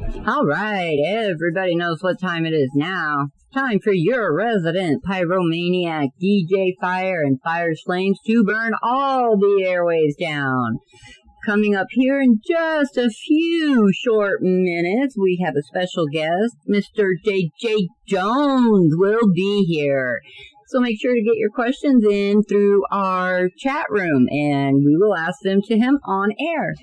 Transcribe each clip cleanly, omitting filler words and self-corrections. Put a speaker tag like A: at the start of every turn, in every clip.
A: All right, everybody knows what time it is now. Time for your resident pyromaniac DJ Phire and Phire's Flames to burn all the airwaves down. Coming up here in just a few short minutes, we have a special guest. Mr. JJ Jones will be here. So make sure to get your questions in through our chat room, and we will ask them to him on air.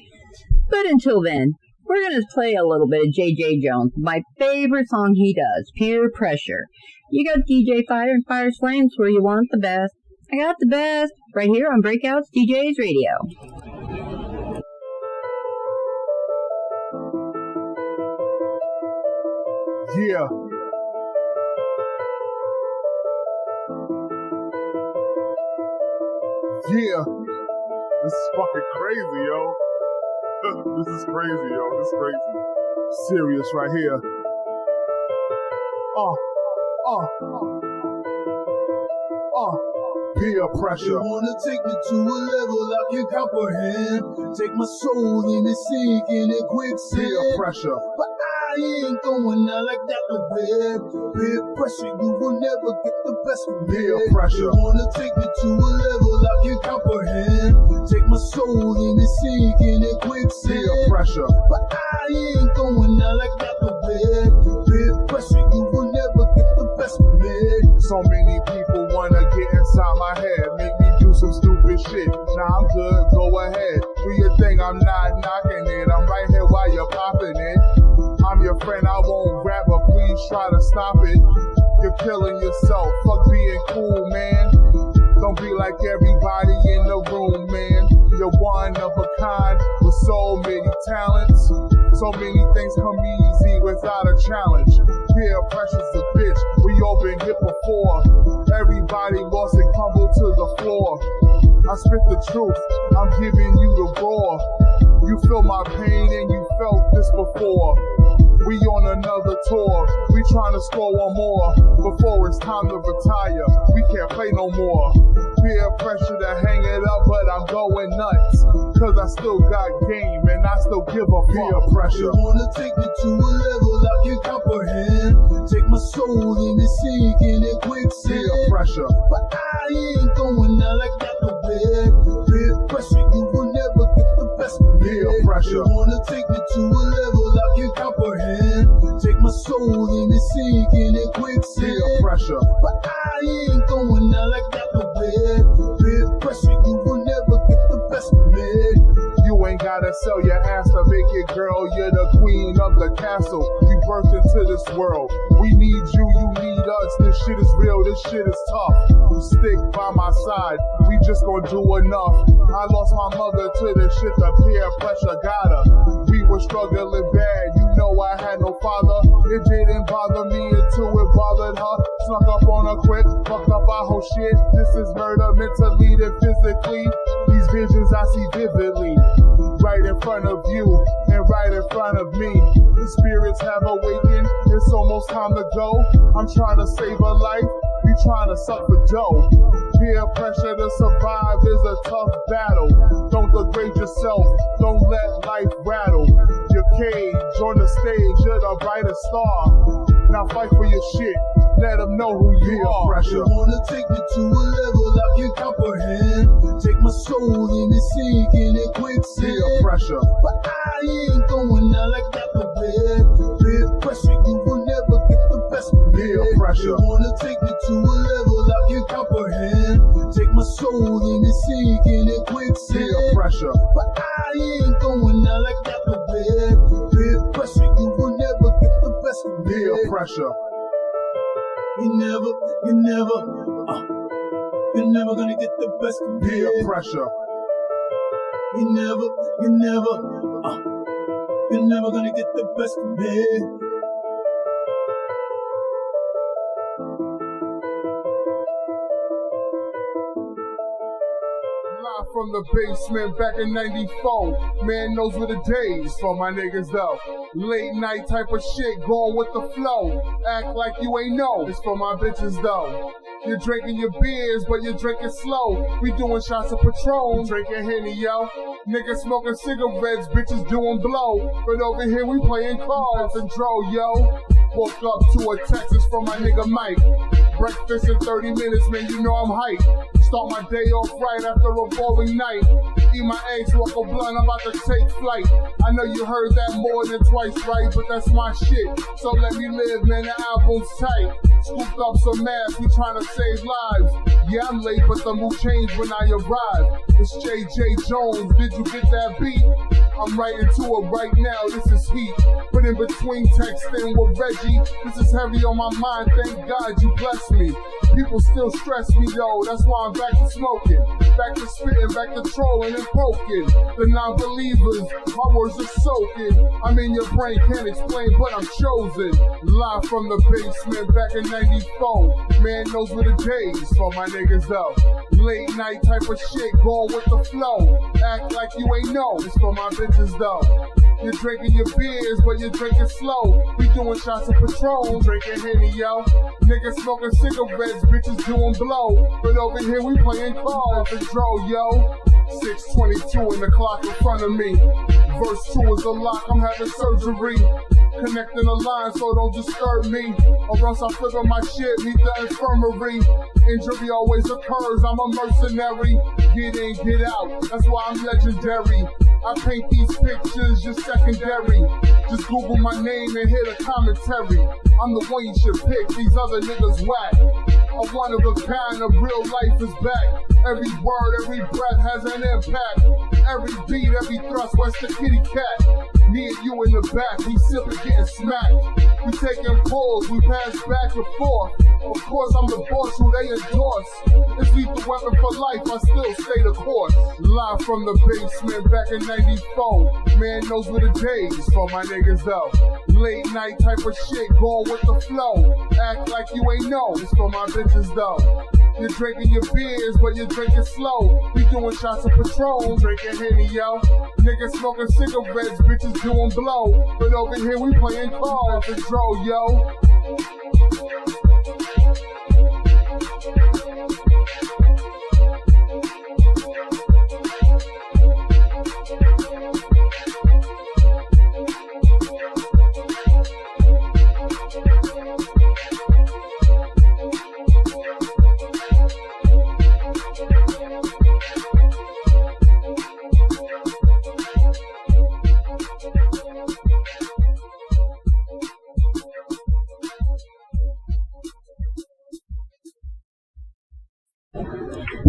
A: But until then, we're going to play a little bit of JJ Jones, my favorite song he does, Peer Pressure. You got DJ Phire and Phire's Flames where you want the best. I got the best right here on Breakouts DJs Radio.
B: Yeah. Yeah. This is fucking crazy, yo. This is crazy, yo. This is crazy. Serious right here. Peer pressure.
C: You wanna take me to a level I can comprehend. Take my soul in and sink in a quicksand.
B: Peer pressure.
C: But I ain't going out like that no way. Peer pressure, you will never get the best of me.
B: Peer pressure.
C: You wanna take me to a level I can comprehend. Take my soul in and sink in a quicksand.
B: Peer pressure.
C: But I ain't going out like that no way. Peer pressure, you will never get the best of me.
B: So many people wanna get inside my head, make me do some stupid shit. Nah, I'm good, go ahead. Do your thing, I'm not knocking it. I'm right here while you're popping it. I'm your friend, I won't rap, but please try to stop it. You're killing yourself, fuck being cool, man. Don't be like everybody in the room, man. You're one of a kind with so many talents. So many things come easy without a challenge. Peer pressure's a bitch, we all been hit before. Everybody lost and crumbled to the floor. I spit the truth, I'm giving you the raw. You feel my pain and you felt this before. We on another tour, we tryna score one more. Before it's time to retire, we can't play no more. Peer pressure to hang it up, but I'm going nuts. Cause I still got game and I still give a peer pressure.
C: You wanna take me to a level I can comprehend. Take my soul in and sink in a quicksand.
B: Peer pressure.
C: But I ain't going out like that no way. Peer pressure, you will never get the best of me.
B: Peer pressure.
C: You wanna take me to a level I can comprehend. Take my soul in and sink in a quicksand.
B: Peer pressure.
C: But I ain't going out like that no way. Peer pressure, you will never get the best of me.
B: You ain't gotta sell your ass to make it, girl. You're the queen of the castle. You birthed into this world. We need you, you need us. This shit is real, this shit is tough. You stick by my side, we just gon' do enough. I lost my mother to the shit, the peer pressure got her. We were struggling bad, you know I had no father. It didn't bother me until it bothered her. Snuck up on her quick, fucked up our whole shit. This is murder, mentally and physically. These visions I see vividly, right in front of you and right in front of me. The spirits have awakened, it's almost time to go. I'm trying to save a life, you trying to suck for dough. Peer pressure to survive is a tough battle. Don't degrade yourself, don't let life rattle your cage. On the stage, you're the brightest star. Now fight for your shit, let them know who you are.
C: You wanna take me to a level I can comprehend. Take my soul in and sink in a quicksand.
B: Peer pressure.
C: But I ain't going out like that no way. Peer pressure, you will never get the best of me.
B: Peer pressure.
C: You wanna take me to a level I can comprehend. Take my soul in and sink in a quicksand.
B: Peer pressure.
C: But I ain't going out like that no way. Peer pressure, you will never get the best of me.
B: Peer pressure.
C: You're never gonna get the best of me.
B: Peer pressure.
C: You're never gonna get the best of me.
B: Live from the basement back in 94. Man knows what the days for my niggas though. Late night type of shit, going with the flow. Act like you ain't know, it's for my bitches though. You're drinking your beers, but you're drinking slow. We doing shots of Patron, drinking Henny, yo. Niggas smoking cigarettes, bitches doing blow. But over here we playing cards and dro, yo. Woke up to a Texas from my nigga Mike. Breakfast in 30 minutes, man, you know I'm hyped. Start my day off right after a boring night. Eat my eggs, smoke a blunt, I'm about to take flight. I know you heard that more than twice, right? But that's my shit, so let me live, man, the album's tight. Scooped up some ass, we tryna save lives. Yeah, I'm late, but the mood changed when I arrived. It's JJ Jones, did you get that beat? I'm writing to it right now, this is heat. But in between texting with Reggie, this is heavy on my mind, thank God you blessed me. People still stress me though, that's why I'm back to smoking. Back to spitting, back to trolling and poking. The non-believers, my words are soaking. I'm in your brain, can't explain, but I'm chosen. Live from the basement back in 94. Man knows what the days for my niggas though. Late night type of shit, going with the flow. Act like you ain't know, it's for my bitches though. You're drinking your beers, but you're drinking slow. We doing shots of Patron, drinking Henny, yo. Niggas smoking cigarettes, bitches doing blow. But over here we playing cards and dro, yo. 6:22 and the clock in front of me. Verse 2 is a lock, I'm having surgery. Connecting the line so don't disturb me. Or else I'm flipping my shit, meet the infirmary. Injury always occurs, I'm a mercenary. Get in, get out, that's why I'm legendary. I paint these pictures, just secondary. Just Google my name and hit a commentary. I'm the one you should pick, these other niggas whack. A one of a kind of real life is back. Every word, every breath has an impact. Every beat, every thrust, where's the kitty cat? Me and you in the back, we sipping, getting smacked. We taking pulls, we pass back and forth. Of course, I'm the boss who they endorse. It's lethal weapon for life, I still stay the course. Live from the basement back in 94. Man knows what the days for my niggas though. Late night type of shit, going with the flow. Act like you ain't know, it's for my bitches though. You're drinking your beers, but you're drinking slow. We doing shots of Patron, drinking Henny, yo. Niggas smoking cigarettes, bitches doing blow. But over here we playing cards and dro, yo.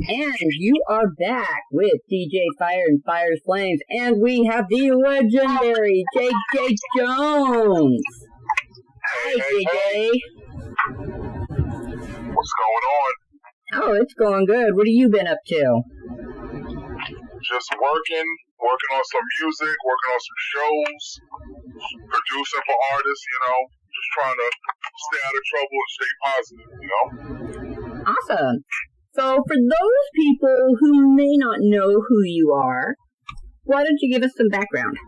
A: And you are back with DJ Phire and Phire's Flames, and we have the legendary JJ Jones. Hi, JJ.
D: What's going on?
A: Oh, it's going good. What have you been up to?
D: Just working on some music, working on some shows, producing for artists, you know, just trying to stay out of trouble and stay positive, you know?
A: Awesome. So for those people who may not know who you are, why don't you give us some background?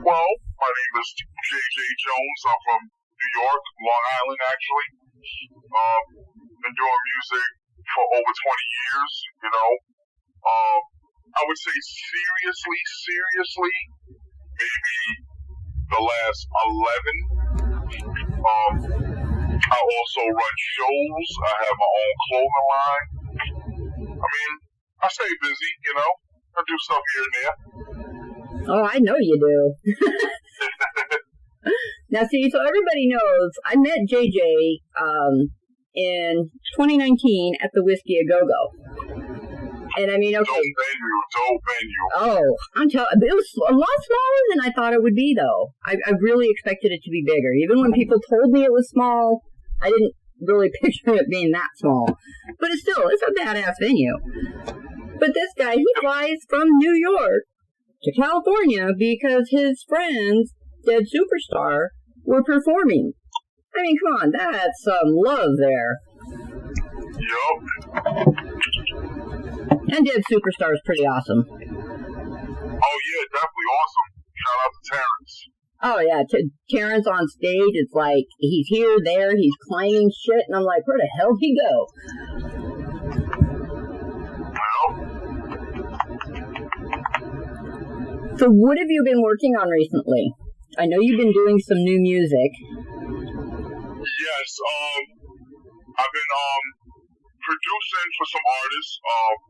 D: Well, my name is JJ Jones. I'm from New York, Long Island, actually. Been doing music for over 20 years, you know. I would say seriously, maybe the last 11. I also run shows. I have my own clothing line. I mean, I stay busy, you know. I do stuff here and there.
A: Oh, I know you do. Now, see, so everybody knows I met JJ in 2019 at the Whiskey A Go-Go. And I mean, okay.
D: Dope venue.
A: Oh, I'm telling you, it was a lot smaller than I thought it would be, though. I really expected it to be bigger. Even when people told me it was small, I didn't really picture it being that small. But it's a badass venue. But this guy, he flies from New York to California because his friends, Dead Superstar, were performing. I mean, come on, that's some love there.
D: Yup.
A: And Dead Superstar is pretty awesome.
D: Oh yeah, definitely awesome. Shout out to Terrence.
A: Oh yeah, Terrence on stage, it's like, he's here, there, he's clanging shit, and I'm like, where the hell did he go?
D: Well.
A: So what have you been working on recently? I know you've been doing some new music.
D: Yes, I've been producing for some artists, a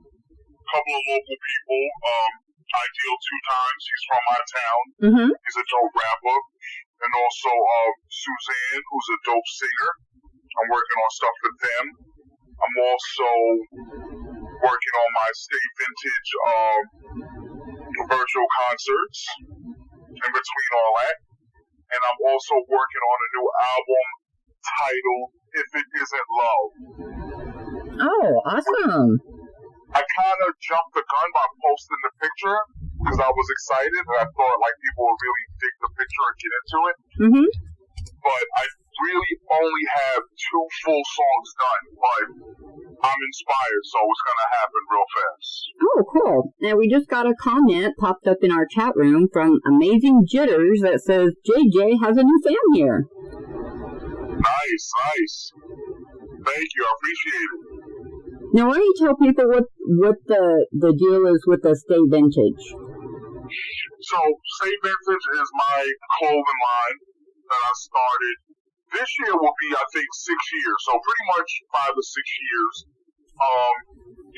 D: couple of local people. Ideal 2 times, he's from my town.
A: Mm-hmm.
D: He's a dope rapper. And also Suzanne, who's a dope singer. I'm working on stuff with them. I'm also working on my Stay Vintage virtual concerts in between all that. And I'm also working on a new album titled If It Isn't Love.
A: Oh, awesome.
D: I kind of jumped the gun by posting the picture because I was excited and I thought like people would really dig the picture and get into it.
A: Mm-hmm.
D: But I really only have 2 full songs done, but I'm inspired, so it's going to happen real fast.
A: Oh, cool. Now, we just got a comment popped up in our chat room from Amazing Jitters that says, JJ has a new fan here.
D: Nice, nice. Thank you, I appreciate it.
A: Now, why don't you tell people what the deal is with the Stay Vintage?
D: So, Stay Vintage is my clothing line that I started. This year will be, I think, 6 years. So pretty much 5 or 6 years.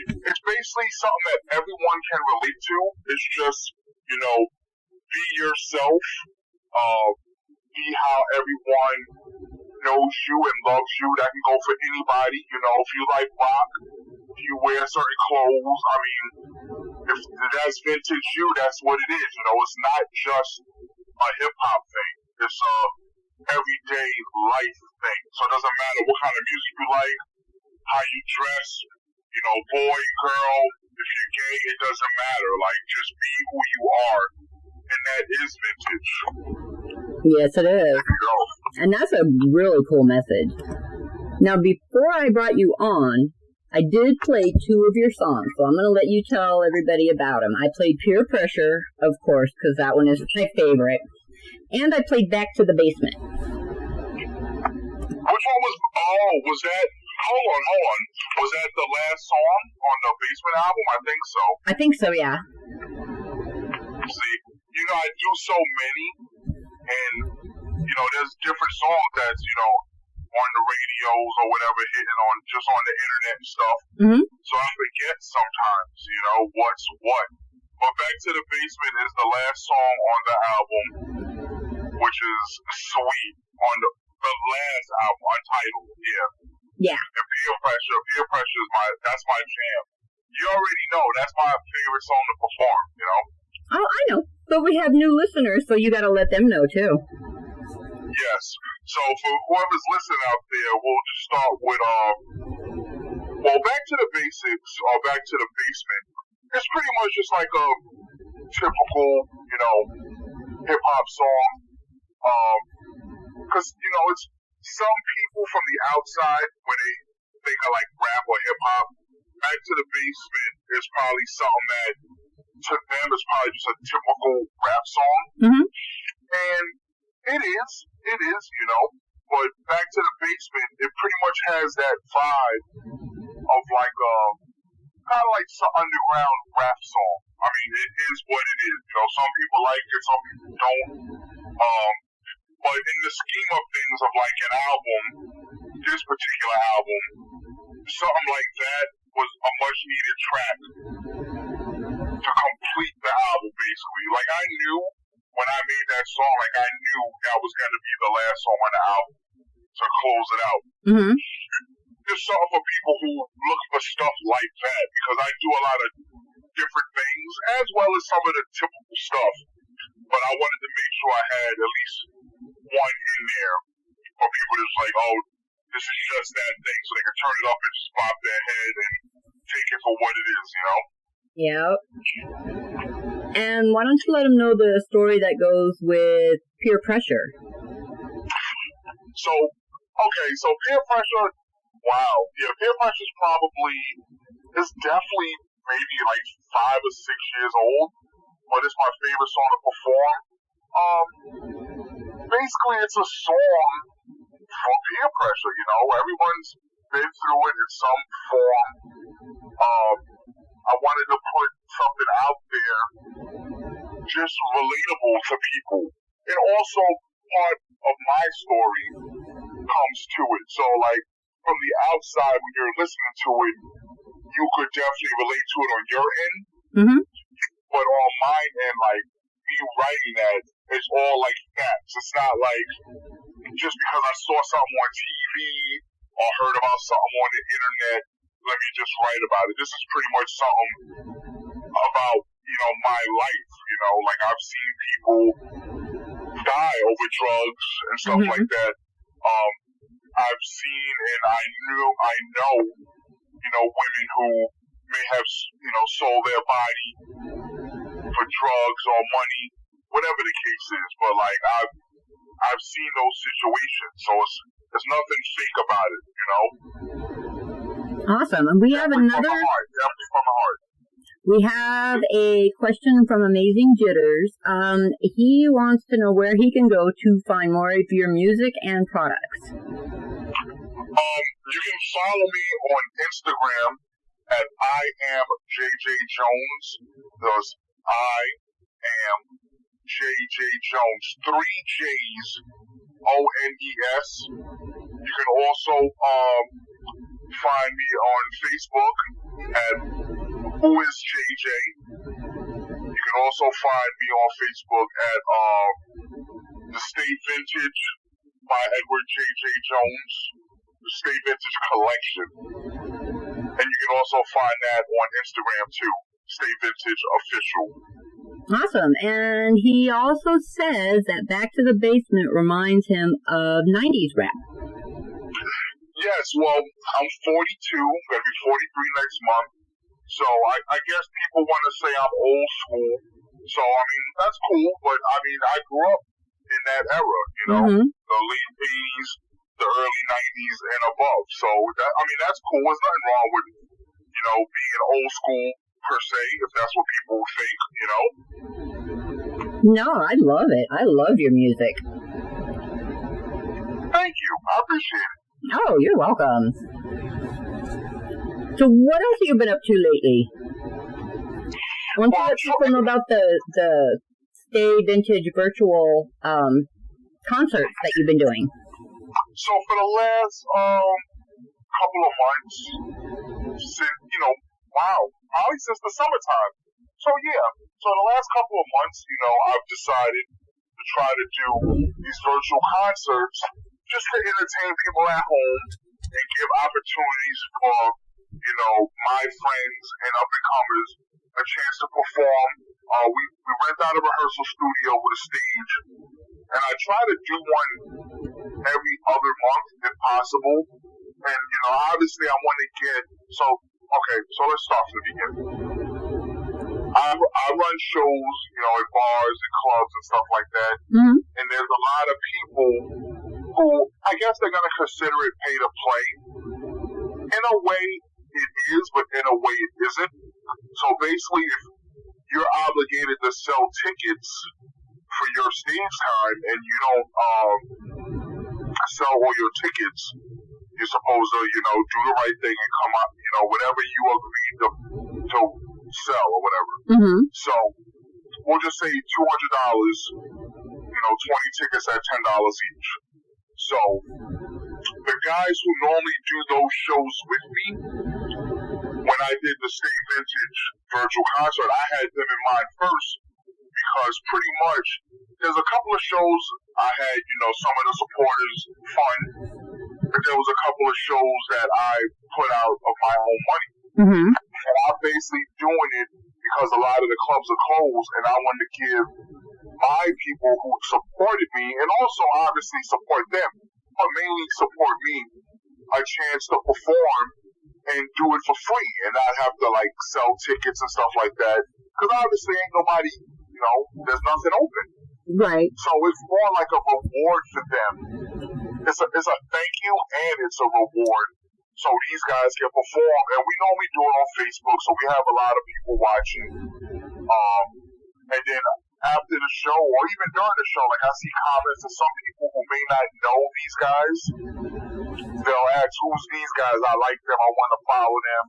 D: It's basically something that everyone can relate to. It's just, be yourself. Be how everyone knows you and loves you. That can go for anybody. If you like rock, if you wear certain clothes, I mean, if that's vintage you, that's what it is. It's not just a hip-hop thing. It's a everyday life thing. So it doesn't matter what kind of music you like, how you dress, boy, girl, if you're gay, it doesn't matter. Like, just be who you are. And that is vintage.
A: Yes, it is. And that's a really cool message. Now, before I brought you on, I did play 2 of your songs, so I'm going to let you tell everybody about them. I played Peer Pressure, of course, because that one is my favorite. And I played Back to the Basement.
D: Which one was that? Hold on. Was that the last song on the Basement album? I think so.
A: I think so, yeah.
D: See, I do so many, and, there's different songs that's, on the radios or whatever, hitting on, just on the internet and stuff.
A: Mm-hmm.
D: So I forget sometimes, what's what. But Back to the Basement is the last song on the album, which is sweet, on the last album, Untitled, yeah.
A: Yeah.
D: And Peer Pressure is that's my jam. You already know, that's my favorite song to perform,
A: Oh, I know. But we have new listeners, so you gotta let them know, too.
D: Yes. So for whoever's listening out there, we'll just start with, Back to the Basics, or Back to the Basement. It's pretty much just like a typical, hip-hop song. Because, it's some people from the outside, when they think of like rap or hip-hop, Back to the Basement is probably something that, to them, is probably just a typical rap song.
A: Mm-hmm.
D: And it is, but Back to the Basement, it pretty much has that vibe of like kind of like some underground rap song. I mean, it is what it is. Some people like it, some people don't. But in the scheme of things of like an album, this particular album, something like that was a much needed track to complete the album, basically. Like, I knew when I made that song, I knew that was going to be the last song on the album to close it out.
A: Mm-hmm.
D: It's something for people who look for stuff like that, because I do a lot of different things, as well as some of the typical stuff. But I wanted to make sure I had at least one in there for people that's like, oh, this is just that thing, so they can turn it up and just bob their head and take it for what it is,
A: Yep. And why don't you let them know the story that goes with Peer Pressure?
D: So Peer Pressure, wow. Yeah, Peer Pressure is definitely maybe like 5 or 6 years old, but it's my favorite song to perform. Basically, it's a song for peer pressure. Everyone's been through it in some form. I wanted to put something out there just relatable to people, and also part of my story comes to it. So, like, from the outside, when you're listening to it, you could definitely relate to it on your end.
A: Mm-hmm.
D: But on my end, like, me writing that, it's all like facts. It's not like just because I saw something on TV or heard about something on the internet, let me just write about it. This is pretty much something about, my life. Like, I've seen people die over drugs and stuff
A: Mm-hmm.
D: like that. I've seen and I know, women who may have, sold their body for drugs or money, whatever the case is. But like, I've seen those situations, so there's nothing fake about it.
A: Awesome. And we have
D: Definitely
A: another.
D: Definitely from the heart.
A: We have a question from Amazing Jitters. He wants to know where he can go to find more of your music and products.
D: You can follow me on Instagram at I am JJ Jones. Those I am JJ Jones. 3 J's ONES. You can also find me on Facebook at Who is JJ. You can also find me on Facebook at The State Vintage by Edward J.J. Jones, The State Vintage Collection. And you can also find that on Instagram too, State Vintage Official.
A: Awesome. And he also says that Back to the Basement reminds him of 90s rap.
D: Yes, well, I'm 42, going to be 43 next month. So I guess people want to say I'm old school. So, I mean, that's cool, but I mean, I grew up in that era,
A: Mm-hmm.
D: the late 80s, the early 90s, and above. So, that's cool. There's nothing wrong with, being old school per se, if that's what people think,
A: No, I love it. I love your music.
D: Thank you. I appreciate it.
A: Oh, you're welcome. So what else have you been up to lately? I want to let people know about the Stay Vintage virtual concerts that you've been doing.
D: So for the last couple of months, since probably since the summertime. So the last couple of months, I've decided to try to do these virtual concerts just to entertain people at home and give opportunities for my friends and up and comers a chance to perform. We rent out a rehearsal studio with a stage, and I try to do one every other month if possible. And obviously I want to get so let's start from the beginning. I run shows, at bars and clubs and stuff like that.
A: Mm-hmm.
D: And there's a lot of people who I guess they're gonna consider it pay to play. In a way it is, but in a way it isn't. So basically, if you're obligated to sell tickets for your stage time and you don't sell all your tickets, you're supposed to, do the right thing and come up, whatever you agreed to sell or whatever.
A: Mm-hmm.
D: So we'll just say $200, 20 tickets at $10 each. So the guys who normally do those shows with me, when I did the State Vintage virtual concert, I had them in mind first because pretty much there's a couple of shows I had, some of the supporters fund, but there was a couple of shows that I put out of my own money.
A: Mm-hmm.
D: And I'm basically doing it because a lot of the clubs are closed, and I wanted to give my people who supported me, and also obviously support them, but mainly support me, a chance to perform and do it for free and not have to sell tickets and stuff like that. Because obviously ain't nobody, there's nothing open.
A: Right.
D: So it's more like a reward for them. It's a thank you and it's a reward. so these guys can perform, and we normally do it on Facebook, so we have a lot of people watching. And then after the show, or even during the show, like I see comments of some people who may not know these guys. They'll ask, who's these guys? I like them. I want to follow them.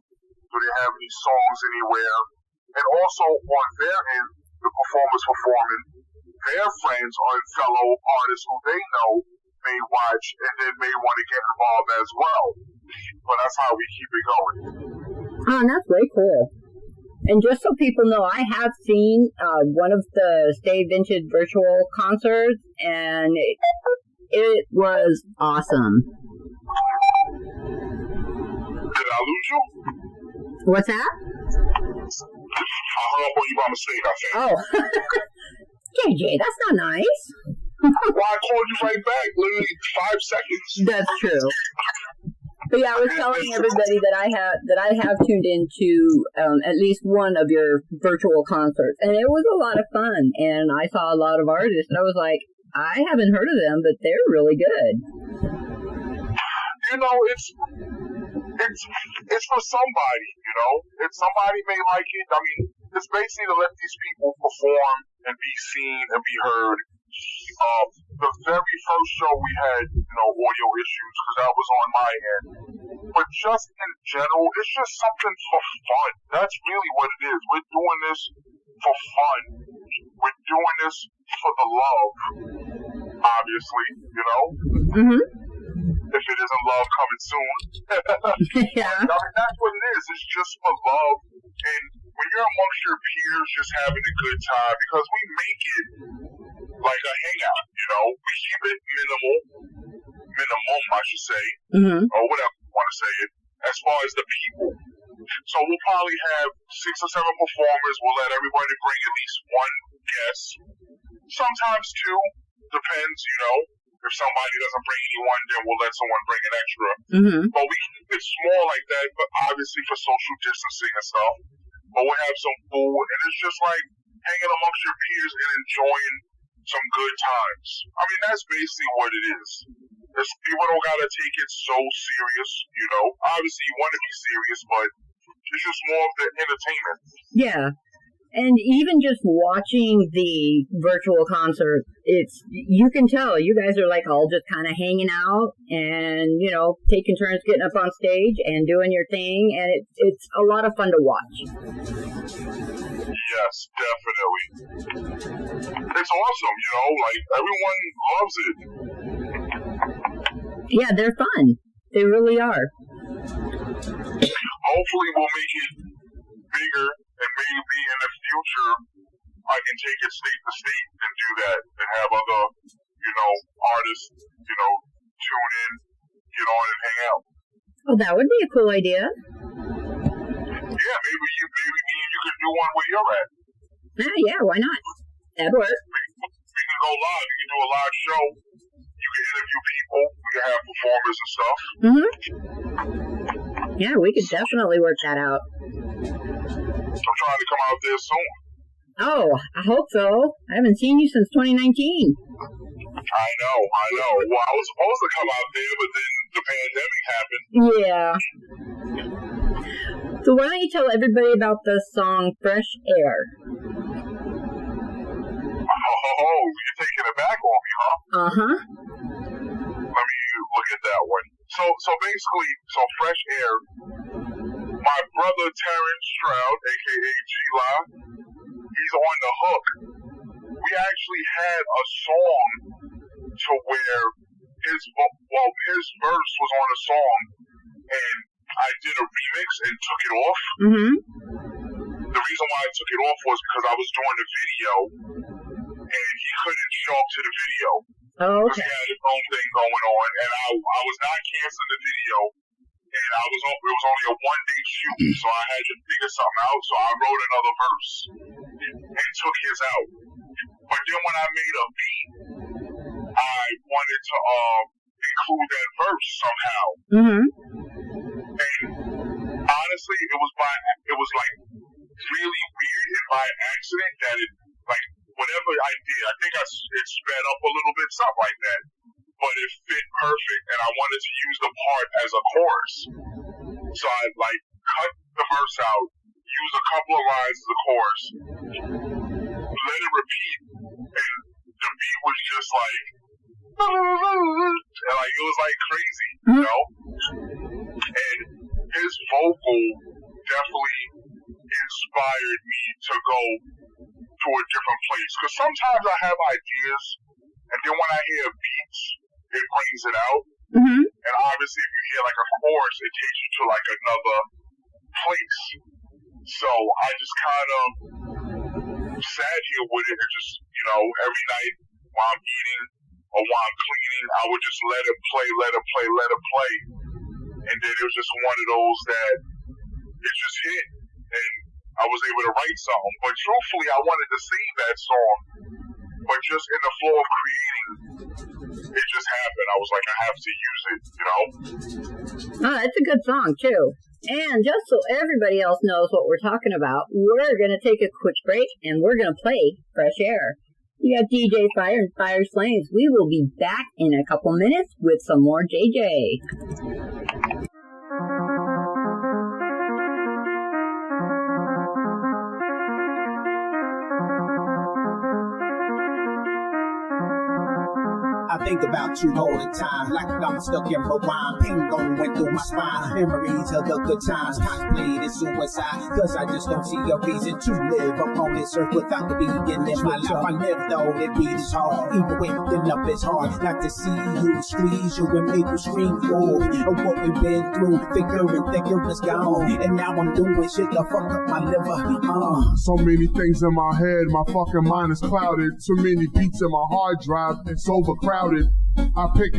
D: Do they have any songs anywhere? And also on their end, the performers performing, their friends or fellow artists who they know may watch and then may want to get involved as well. But that's how we keep it going.
A: Oh, and that's very cool. And just so people know, I have seen one of the Stay Vintage virtual concerts, and it was awesome.
D: Did I lose you?
A: What's that?
D: I hung up on you by mistake, I think.
A: Oh. JJ, that's not nice.
D: Well, I called you right back, literally 5 seconds.
A: That's true. But yeah, I was telling everybody that I have tuned into at least one of your virtual concerts, and it was a lot of fun. And I saw a lot of artists, and I was like, I haven't heard of them, but they're really good.
D: You know, it's for somebody. You know, if somebody may like it, I mean, it's basically to let these people perform and be seen and be heard. The very first show we had, you know, audio issues because that was on my end. But just in general, it's just something for fun. That's really what it is. We're doing this for fun. We're doing this for the love, obviously, you know?
A: Mm-hmm.
D: If it isn't love coming soon.
A: Yeah.
D: I mean, that's what it is. It's just for love. And when you're amongst your peers just having a good time, because we make it like a hangout, you know? We keep it minimum, I should say, or whatever you want to say it, as far as the people. So we'll probably have 6 or 7 performers. We'll let everybody bring at least one guest. Sometimes 2, depends, you know. If somebody doesn't bring anyone, then we'll let someone bring an extra. But we keep it small like that, but obviously for social distancing and stuff. But we'll have some food, and it's just like hanging amongst your peers and enjoying some good times. I mean, that's basically what it is. People don't gotta take it so serious, you know. Obviously, you want to be serious, but it's just more of the entertainment.
A: Yeah. And even just watching the virtual concert, you can tell you guys are like all just kind of hanging out and, you know, taking turns getting up on stage and doing your thing. And it's a lot of fun to watch.
D: Yes, definitely. It's awesome, you know, like everyone loves it.
A: Yeah, they're fun. They really are.
D: Hopefully we'll make it bigger, and maybe in the future I can take it state to state and do that and have other, you know, artists, you know, tune in, get on and hang out.
A: Oh, that would be a cool idea.
D: Yeah, maybe me and you can do one where you're at.
A: Yeah, why not? That'd work.
D: We can go live. You can do a live show. You can interview people. We can have performers and stuff.
A: Yeah, we could definitely work that out.
D: I'm trying to come out there soon.
A: Oh, I hope so. I haven't seen you since 2019.
D: I know. Well, I was supposed to come out there, but then the pandemic happened.
A: Yeah. So why don't you tell everybody about the song Fresh Air?
D: Oh, you're taking it back on me, huh?
A: Uh-huh.
D: Let me look at that one. So basically, Fresh Air, my brother Terrence Stroud, a.k.a. G-La, he's on the hook. We actually had a song to where his verse was on a song, and I did a remix and took it off. The reason why I took it off was because I was doing the video, and he couldn't show up to the video.
A: Oh, okay.
D: He had his own thing going on, and I was not canceling the video, and it was only a 1-day shoot, so I had to figure something out, so I wrote another verse and took his out. But then when I made a beat, I wanted to include that verse somehow. And honestly, it was like really weird and by accident that it, like, whatever I did, I think it sped up a little bit, something like that. But it fit perfect, and I wanted to use the part as a chorus. So I like cut the verse out, use a couple of lines as a chorus, let it repeat, and the beat was just like, and like it was like crazy, you know. And his vocal definitely inspired me to go to a different place. Because sometimes I have ideas, and then when I hear beats, it brings it out.
A: Mm-hmm.
D: And obviously, if you hear like a chorus, it takes you to like another place. So I just kind of sat here with it and just, you know, every night while I'm eating or while I'm cleaning, I would just let it play. And then it was just one of those that it just hit. And I was able to write something. But truthfully, I wanted to sing that song. But just in the flow of creating, it just happened. I was like, I have to use it, you know?
A: Oh, it's a good song, too. And just so everybody else knows what we're talking about, we're going to take a quick break, and we're going to play Fresh Air. You got DJ Phire and Phire Flames. We will be back in a couple minutes with some more JJ.
C: I think about you all the time, like I'm stuck in rewind. Pain going through my spine. Memories of the good times, contemplated suicide. Cause I just don't see a reason to live upon this earth without the beginning. My life I live though, it beat is hard. Even waking up is hard. Not to see you squeeze you and make you scream for what we've been through. Thicker and thicker is gone. And now I'm doing shit to fuck up my liver.
B: So many things in my head, my fucking mind is clouded. Too many beats in my hard drive, it's overcrowded. I pick,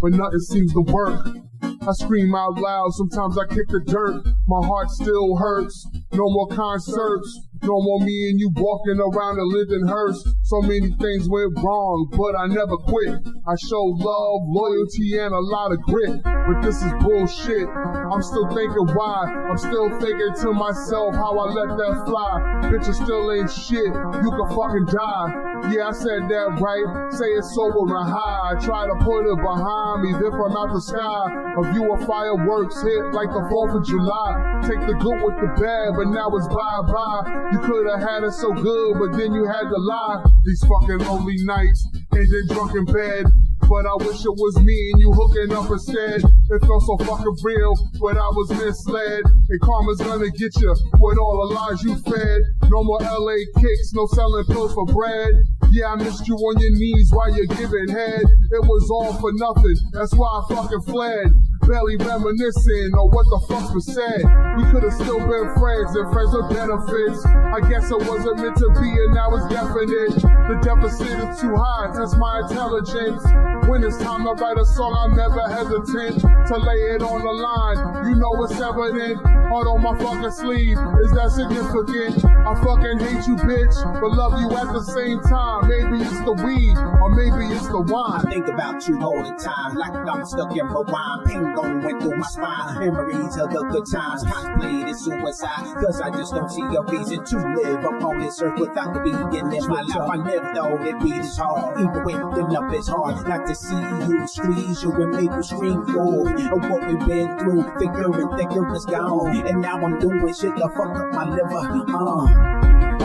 B: but nothing seems to work. I scream out loud, sometimes I kick the dirt. My heart still hurts. No more concerts. No more me and you walking around a living hearse. So many things went wrong, but I never quit. I showed love, loyalty, and a lot of grit. But this is bullshit. I'm still thinking why. I'm still thinking to myself how I let that fly. Bitches still ain't shit. You can fucking die. Yeah, I said that right. Say it sober and high. I try to put it behind me, then from out the sky, a view of fireworks hit like the 4th of July. Take the good with the bad, but now it's bye-bye. You could have had it so good, but then you had to lie. These fucking lonely nights, and then drunk in bed. But I wish it was me and you hooking up instead. It felt so fucking real, but I was misled. And karma's gonna get you with all the lies you fed. No more LA kicks, no selling pills for bread. Yeah, I missed you on your knees while you're giving head. It was all for nothing, that's why I fucking fled. Barely reminiscing on what the fuck was said. We could've still been friends and friends with benefits. I guess it wasn't meant to be and now it's definite. The deficit is too high, test my intelligence. When it's time to write a song, I'm never hesitant to lay it on the line. You know it's evident, heart on my fucking sleeve. Is that significant? I fucking hate you, bitch, but love you at the same time. Maybe it's the weed, or maybe it's the wine.
C: I think about you all the time, like I'm stuck in rewind. Pain going through my spine. Memories of the good times, contemplated suicide. Cause I just don't see a reason to live upon this earth without the beginning. My life I live though, it beat is hard. Even waking up is hard. Not to see you squeeze you and make you scream for what we've been through. Thicker and thicker is gone. And now I'm doing shit to fuck up my liver. All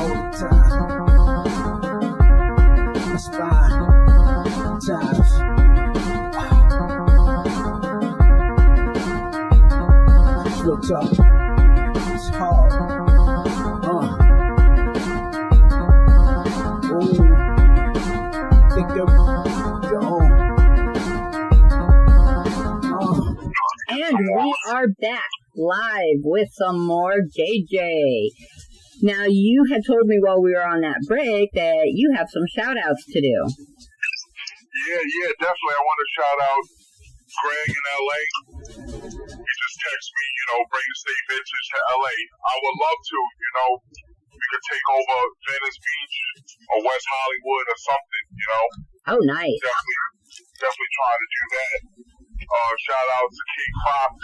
C: the time. My spine. Times. Real tough. It's hard. Ooh. Think of
A: And we are back live with some more JJ. Now, you had told me while we were on that break that you have some shout-outs to do.
D: Yeah, definitely. I want to shout out Greg in LA. He just texted me, bring the state vintage to LA. I would love to, we could take over Venice Beach or West Hollywood or something,
A: Oh, nice.
D: Definitely trying to do that. Shout out to Kate Fox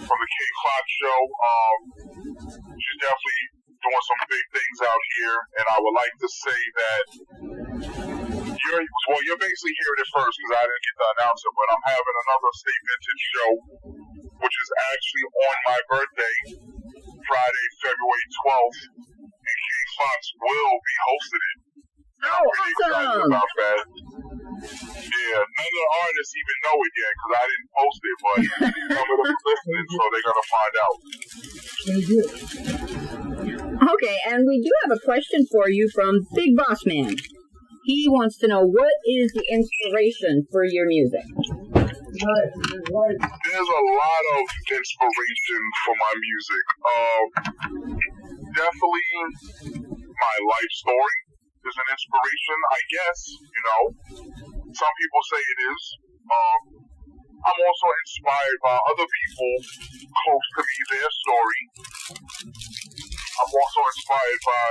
D: from the Kate Fox Show. She's definitely doing some big things out here, and I would like to say that you're basically hearing it first because I didn't get to announce it, but I'm having another state vintage show which is actually on my birthday, Friday, February 12th, and King Fox will be hosting it. And I'm pretty excited about that. Yeah, none of the artists even know it yet because I didn't post it, but some of them are listening, so they're going to find out.
A: Okay, and we do have a question for you from Big Boss Man. He wants to know, what is the inspiration for your music?
D: There's a lot of inspiration for my music. Definitely my life story is an inspiration, I guess, you know. Some people say it is. I'm also inspired by other people close to me, their story. I'm also inspired by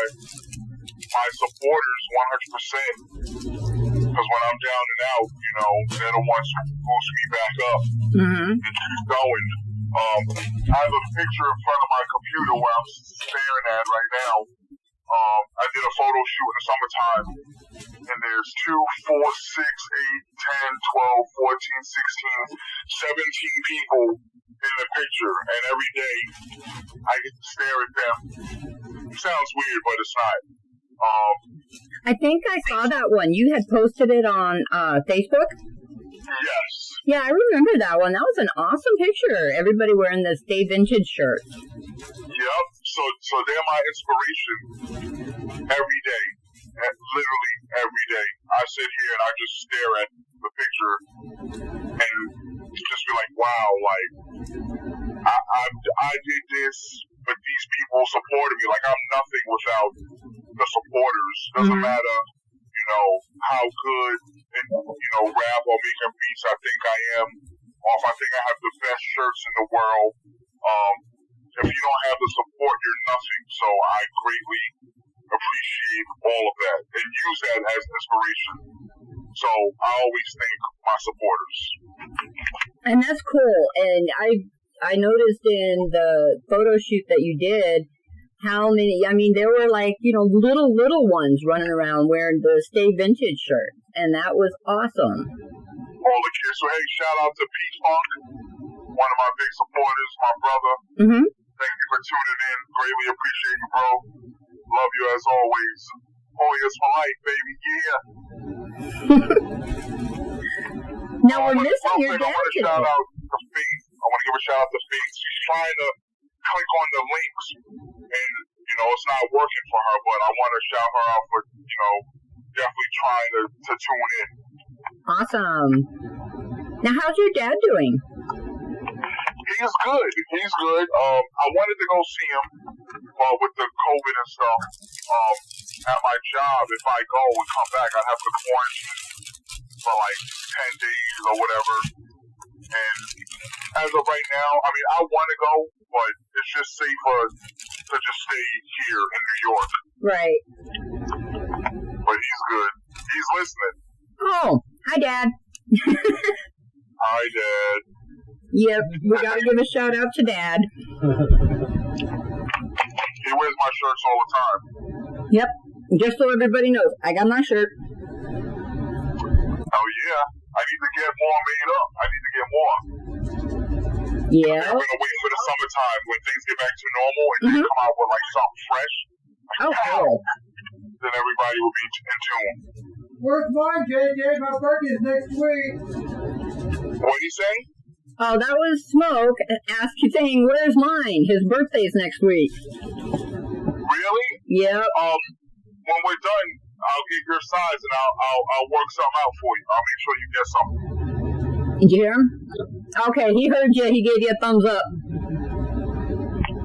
D: my supporters 100%. Because when I'm down and out, you know, they're the ones who boost me back up and keep going. I have a picture in front of my computer where I'm staring at right now. I did a photo shoot in the summertime, and there's 2, 4, 6, 8, 10, 12, 14, 16, 17 people in the picture, and every day I get to stare at them. It sounds weird, but it's not.
A: I think I saw that one. You had posted it on Facebook?
D: Yes.
A: Yeah, I remember that one. That was an awesome picture. Everybody wearing the Stay Vintage shirt.
D: Yep. So they're my inspiration every day. Literally every day. I sit here and I just stare at the picture and just be like, wow, like, I did this, but these people supported me. Like, I'm nothing without the supporters. Doesn't matter, you know, how good in, you know, rap or making beats I think I am, or if I think I have the best shirts in the world. If you don't have the support, you're nothing. So I greatly appreciate all of that and use that as inspiration. So I always thank my supporters.
A: And that's cool. And I noticed in the photo shoot that you did how many, I mean, there were like, you know, little ones running around wearing the Stay Vintage shirt. And that was awesome.
D: All the kids, so hey, shout out to Pete Funk, one of my big supporters, my brother. Thank you for tuning in. Greatly appreciate you, bro. Love you as always. Warriors for life, baby. Yeah.
A: Now we're missing your dad today.
D: I want to shout out to Faith. I want to give a shout out to Faith. She's trying to click on the links, and you know it's not working for her. But I want to shout her out for definitely trying to tune in.
A: Awesome. Now, how's your dad doing?
D: He's good. He's good. I wanted to go see him with the COVID and stuff. At my job, if I go and come back, I have to quarantine for like 10 days or whatever. And as of right now, I mean, I want to go, but it's just safer to just stay here in New York.
A: Right.
D: But he's good. He's listening.
A: Oh, hi, Dad.
D: Hi, Dad.
A: Yep, we gotta give a shout out to Dad.
D: He wears my shirts all the time.
A: Yep, just so everybody knows, I got my shirt.
D: Oh yeah, I need to get more made up. I need to get more.
A: Yeah.
D: I'm gonna wait for the summertime when things get back to normal and then come out with like something fresh.
A: Oh, cool.
D: Then everybody will be in tune.
E: Where's mine, JJ? My birthday's next week.
D: What did he say?
A: Oh, that was Smoke saying, where's mine? His birthday's next week.
D: Really?
A: Yep.
D: When we're done, I'll get your size and I'll work something out for you. I'll make sure you get something.
A: Did you hear him? Okay, he heard you. He gave you a thumbs up.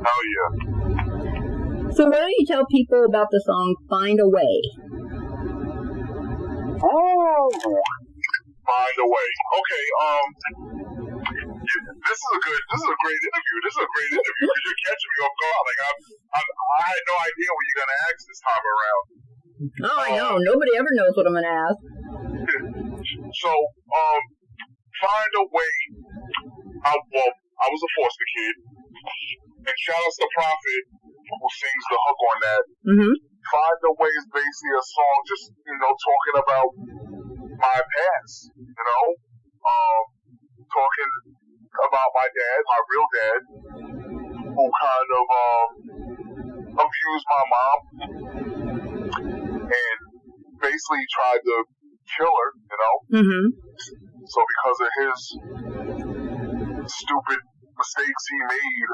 D: Hell yeah.
A: So why don't you tell people about the song Find a Way?
D: Oh, Find a Way. Okay, this is a great interview. Because you're catching me off guard. Like I had no idea what you're gonna ask this time around.
A: Oh, I know. Nobody ever knows what I'm gonna ask.
D: So, Find a Way. I was a foster kid, and shout out to Prophet who sings the hook on that. Find a Way is basically a song just talking about my past. Talking about my dad, my real dad, who kind of abused my mom and basically tried to kill her, you know?
A: Mm-hmm.
D: So because of his stupid mistakes he made,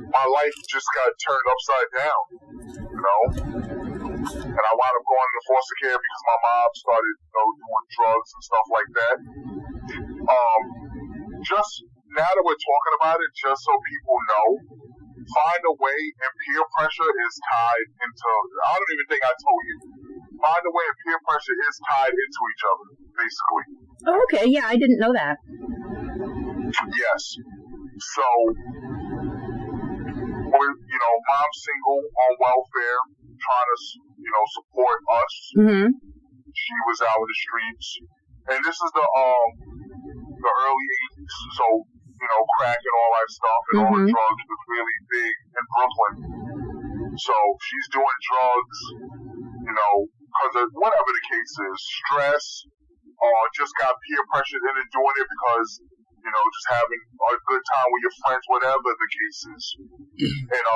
D: my life just got turned upside down, you know? And I wound up going into foster care because my mom started, doing drugs and stuff like that. Just now that we're talking about it, just so people know, find a way, and peer pressure is tied into, I don't even think I told you, find a way and peer pressure is tied into each other, basically.
A: Oh, okay, yeah, I didn't know that.
D: Yes. So, mom's single, on welfare, trying to, support us.
A: Mm-hmm.
D: She was out in the streets. And this is the early 80s, so, crack and all that stuff and all the drugs was really big in Brooklyn. So she's doing drugs, because of whatever the case is, stress, or just got peer pressured into doing it because, just having a good time with your friends, whatever the case is. And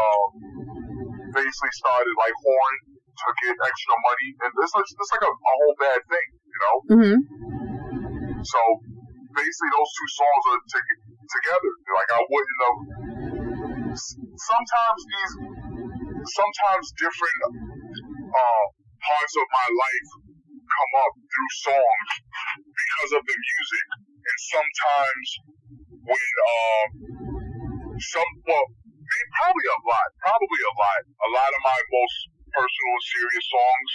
D: basically started like whoring to get extra money, and it's like a whole bad thing,
A: Mm-hmm.
D: So basically those two songs are together. Like I wouldn't have. Sometimes different parts of my life come up through songs because of the music, and sometimes when probably a lot of my most personal and serious songs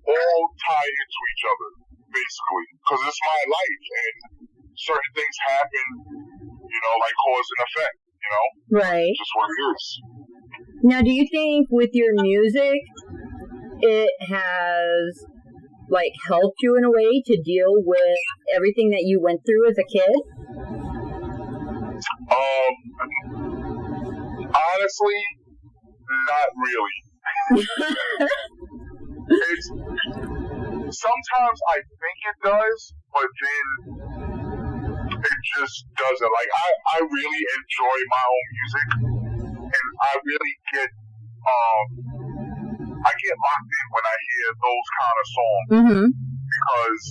D: all tie into each other, basically, because it's my life and certain things happen, like cause and effect,
A: Right.
D: just what it is.
A: Now, do you think with your music, it has, helped you in a way to deal with everything that you went through as a kid?
D: Honestly, not really. Sometimes I think it does, but then it just doesn't. Like, I really enjoy my own music, and I really get locked in when I hear those kind of songs, because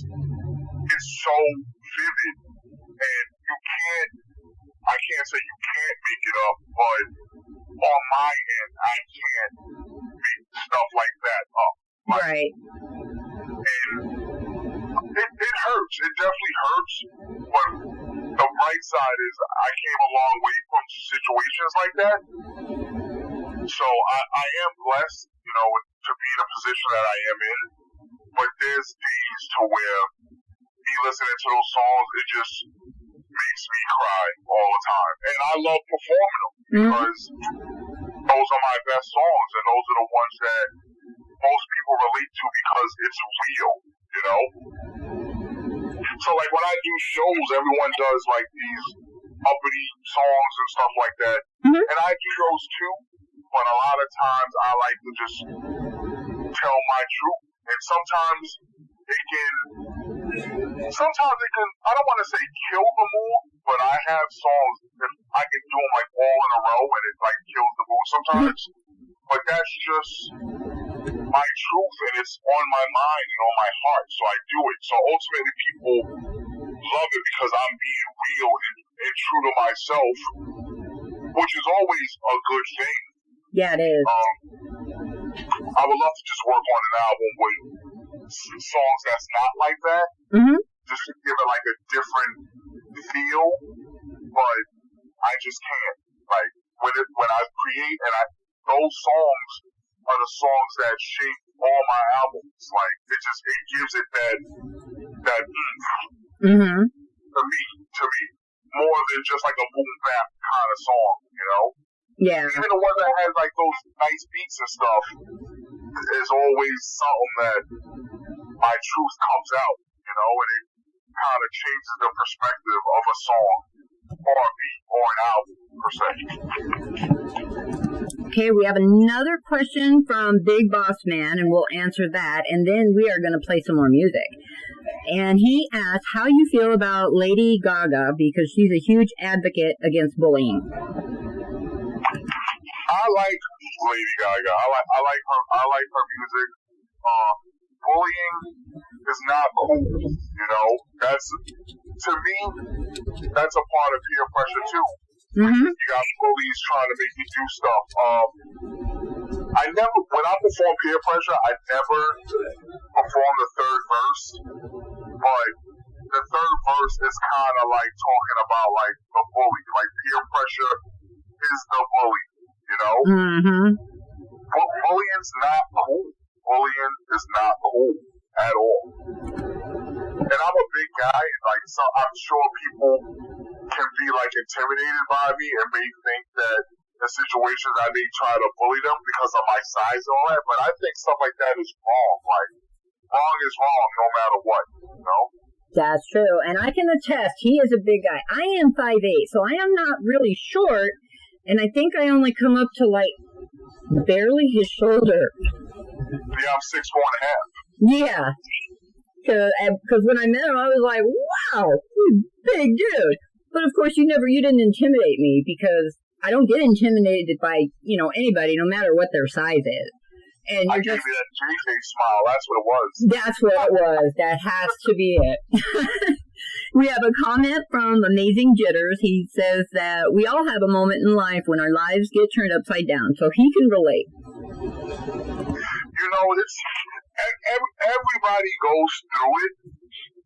D: it's so vivid, and I can't say you can't make it up, but on my end, I can't make stuff like that up.
A: Right.
D: And it hurts. It definitely hurts. But the bright side is I came a long way from situations like that. So I am blessed, to be in a position that I am in. But there's days to where me listening to those songs, it just makes me cry all the time. And I love performing them because those are my best songs, and those are the ones that most people relate to because it's real, So like when I do shows, everyone does like these uppity songs and stuff like that, and I do those too. But a lot of times I like to just tell my truth, and sometimes it can, I don't want to say kill the mood, but I have songs that I can do them like all in a row and it like kills the mood sometimes. But that's just my truth, and it's on my mind and on my heart, so I do it. So ultimately people love it because I'm being real and true to myself, which is always a good thing.
A: Yeah, it is.
D: I would love to just work on an album with songs that's not like that, just to give it like a different feel, but I just can't. Like when I create, and those songs are the songs that shape all my albums. Like it gives it that oomph to me, more than just like a boom bap kind of song,
A: Yeah.
D: Even the one that has like those nice beats and stuff is always something that my truth comes out, and it kind of changes the perspective of a song or a beat or an album per se.
A: Okay, we have another question from Big Boss Man, and we'll answer that, and then we are going to play some more music. And he asked how you feel about Lady Gaga because she's a huge advocate against bullying.
D: I like Lady Gaga. I like her music. Bullying is not cool. You know, to me, that's a part of peer pressure too.
A: Mm-hmm.
D: You got bullies trying to make you do stuff. When I perform peer pressure, I never perform the third verse, but the third verse is kind of like talking about like the bully, like peer pressure is the bully, you know?
A: Mm-hmm.
D: Bullying's not cool. Bullying is not cool at all. And I'm a big guy, and like, so I'm sure people can be like intimidated by me and may think that in situations I may try to bully them because of my size and all that, but I think stuff like that is wrong. Like, wrong is wrong no matter what, you know?
A: That's true, and I can attest, he is a big guy. I am 5'8", so I am not really short, and I think I only come up to like barely his shoulder.
D: Yeah, I'm 6'1.5".
A: Yeah, because when I met him, I was like, wow, big dude. But of course, you didn't intimidate me because I don't get intimidated by, anybody, no matter what their size is. And
D: I gave you that JJ smile. That's what it was.
A: That's what it was. That has to be it. We have a comment from Amazing Jitters. He says that we all have a moment in life when our lives get turned upside down, so he can relate.
D: Everybody goes through it,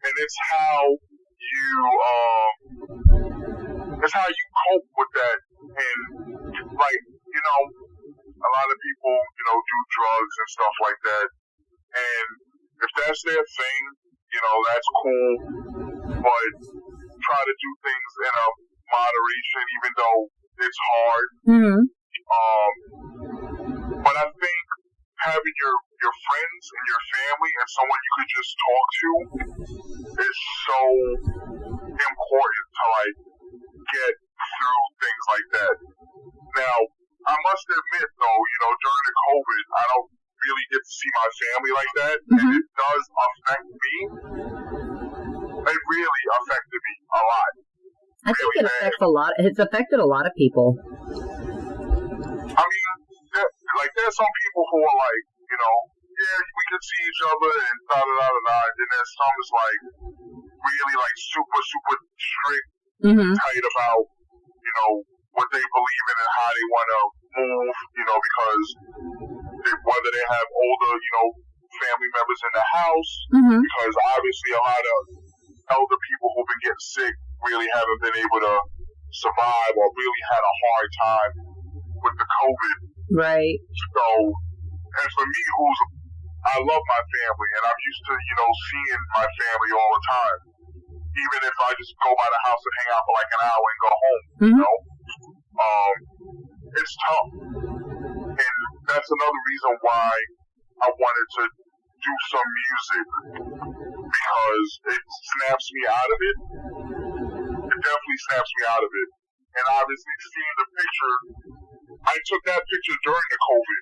D: and it's how you cope with that. And like, a lot of people, do drugs and stuff like that. And if that's their thing, that's cool. But try to do things in a moderation, even though it's hard.
A: Mm-hmm.
D: But I think having your friends and your family and someone you could just talk to is so important to like get through things like that. Now, I must admit though, during the COVID, I don't really get to see my family like that, and it does affect me. It really affected me a lot.
A: I think it affects a lot. It's affected a lot of people.
D: I mean, there's some people who are like, yeah, we can see each other and da-da-da-da-da, and then there's some that's like, really like super, super strict, tight about, what they believe in and how they want to move, because whether they have older, family members in the house, because obviously a lot of elder people who've been getting sick really haven't been able to survive or really had a hard time with the COVID.
A: Right.
D: So, and for me, I love my family, and I'm used to, seeing my family all the time. Even if I just go by the house and hang out for like an hour and go home, it's tough. And that's another reason why I wanted to do some music, because it snaps me out of it. It definitely snaps me out of it. And obviously seeing the picture, I took that picture during the COVID,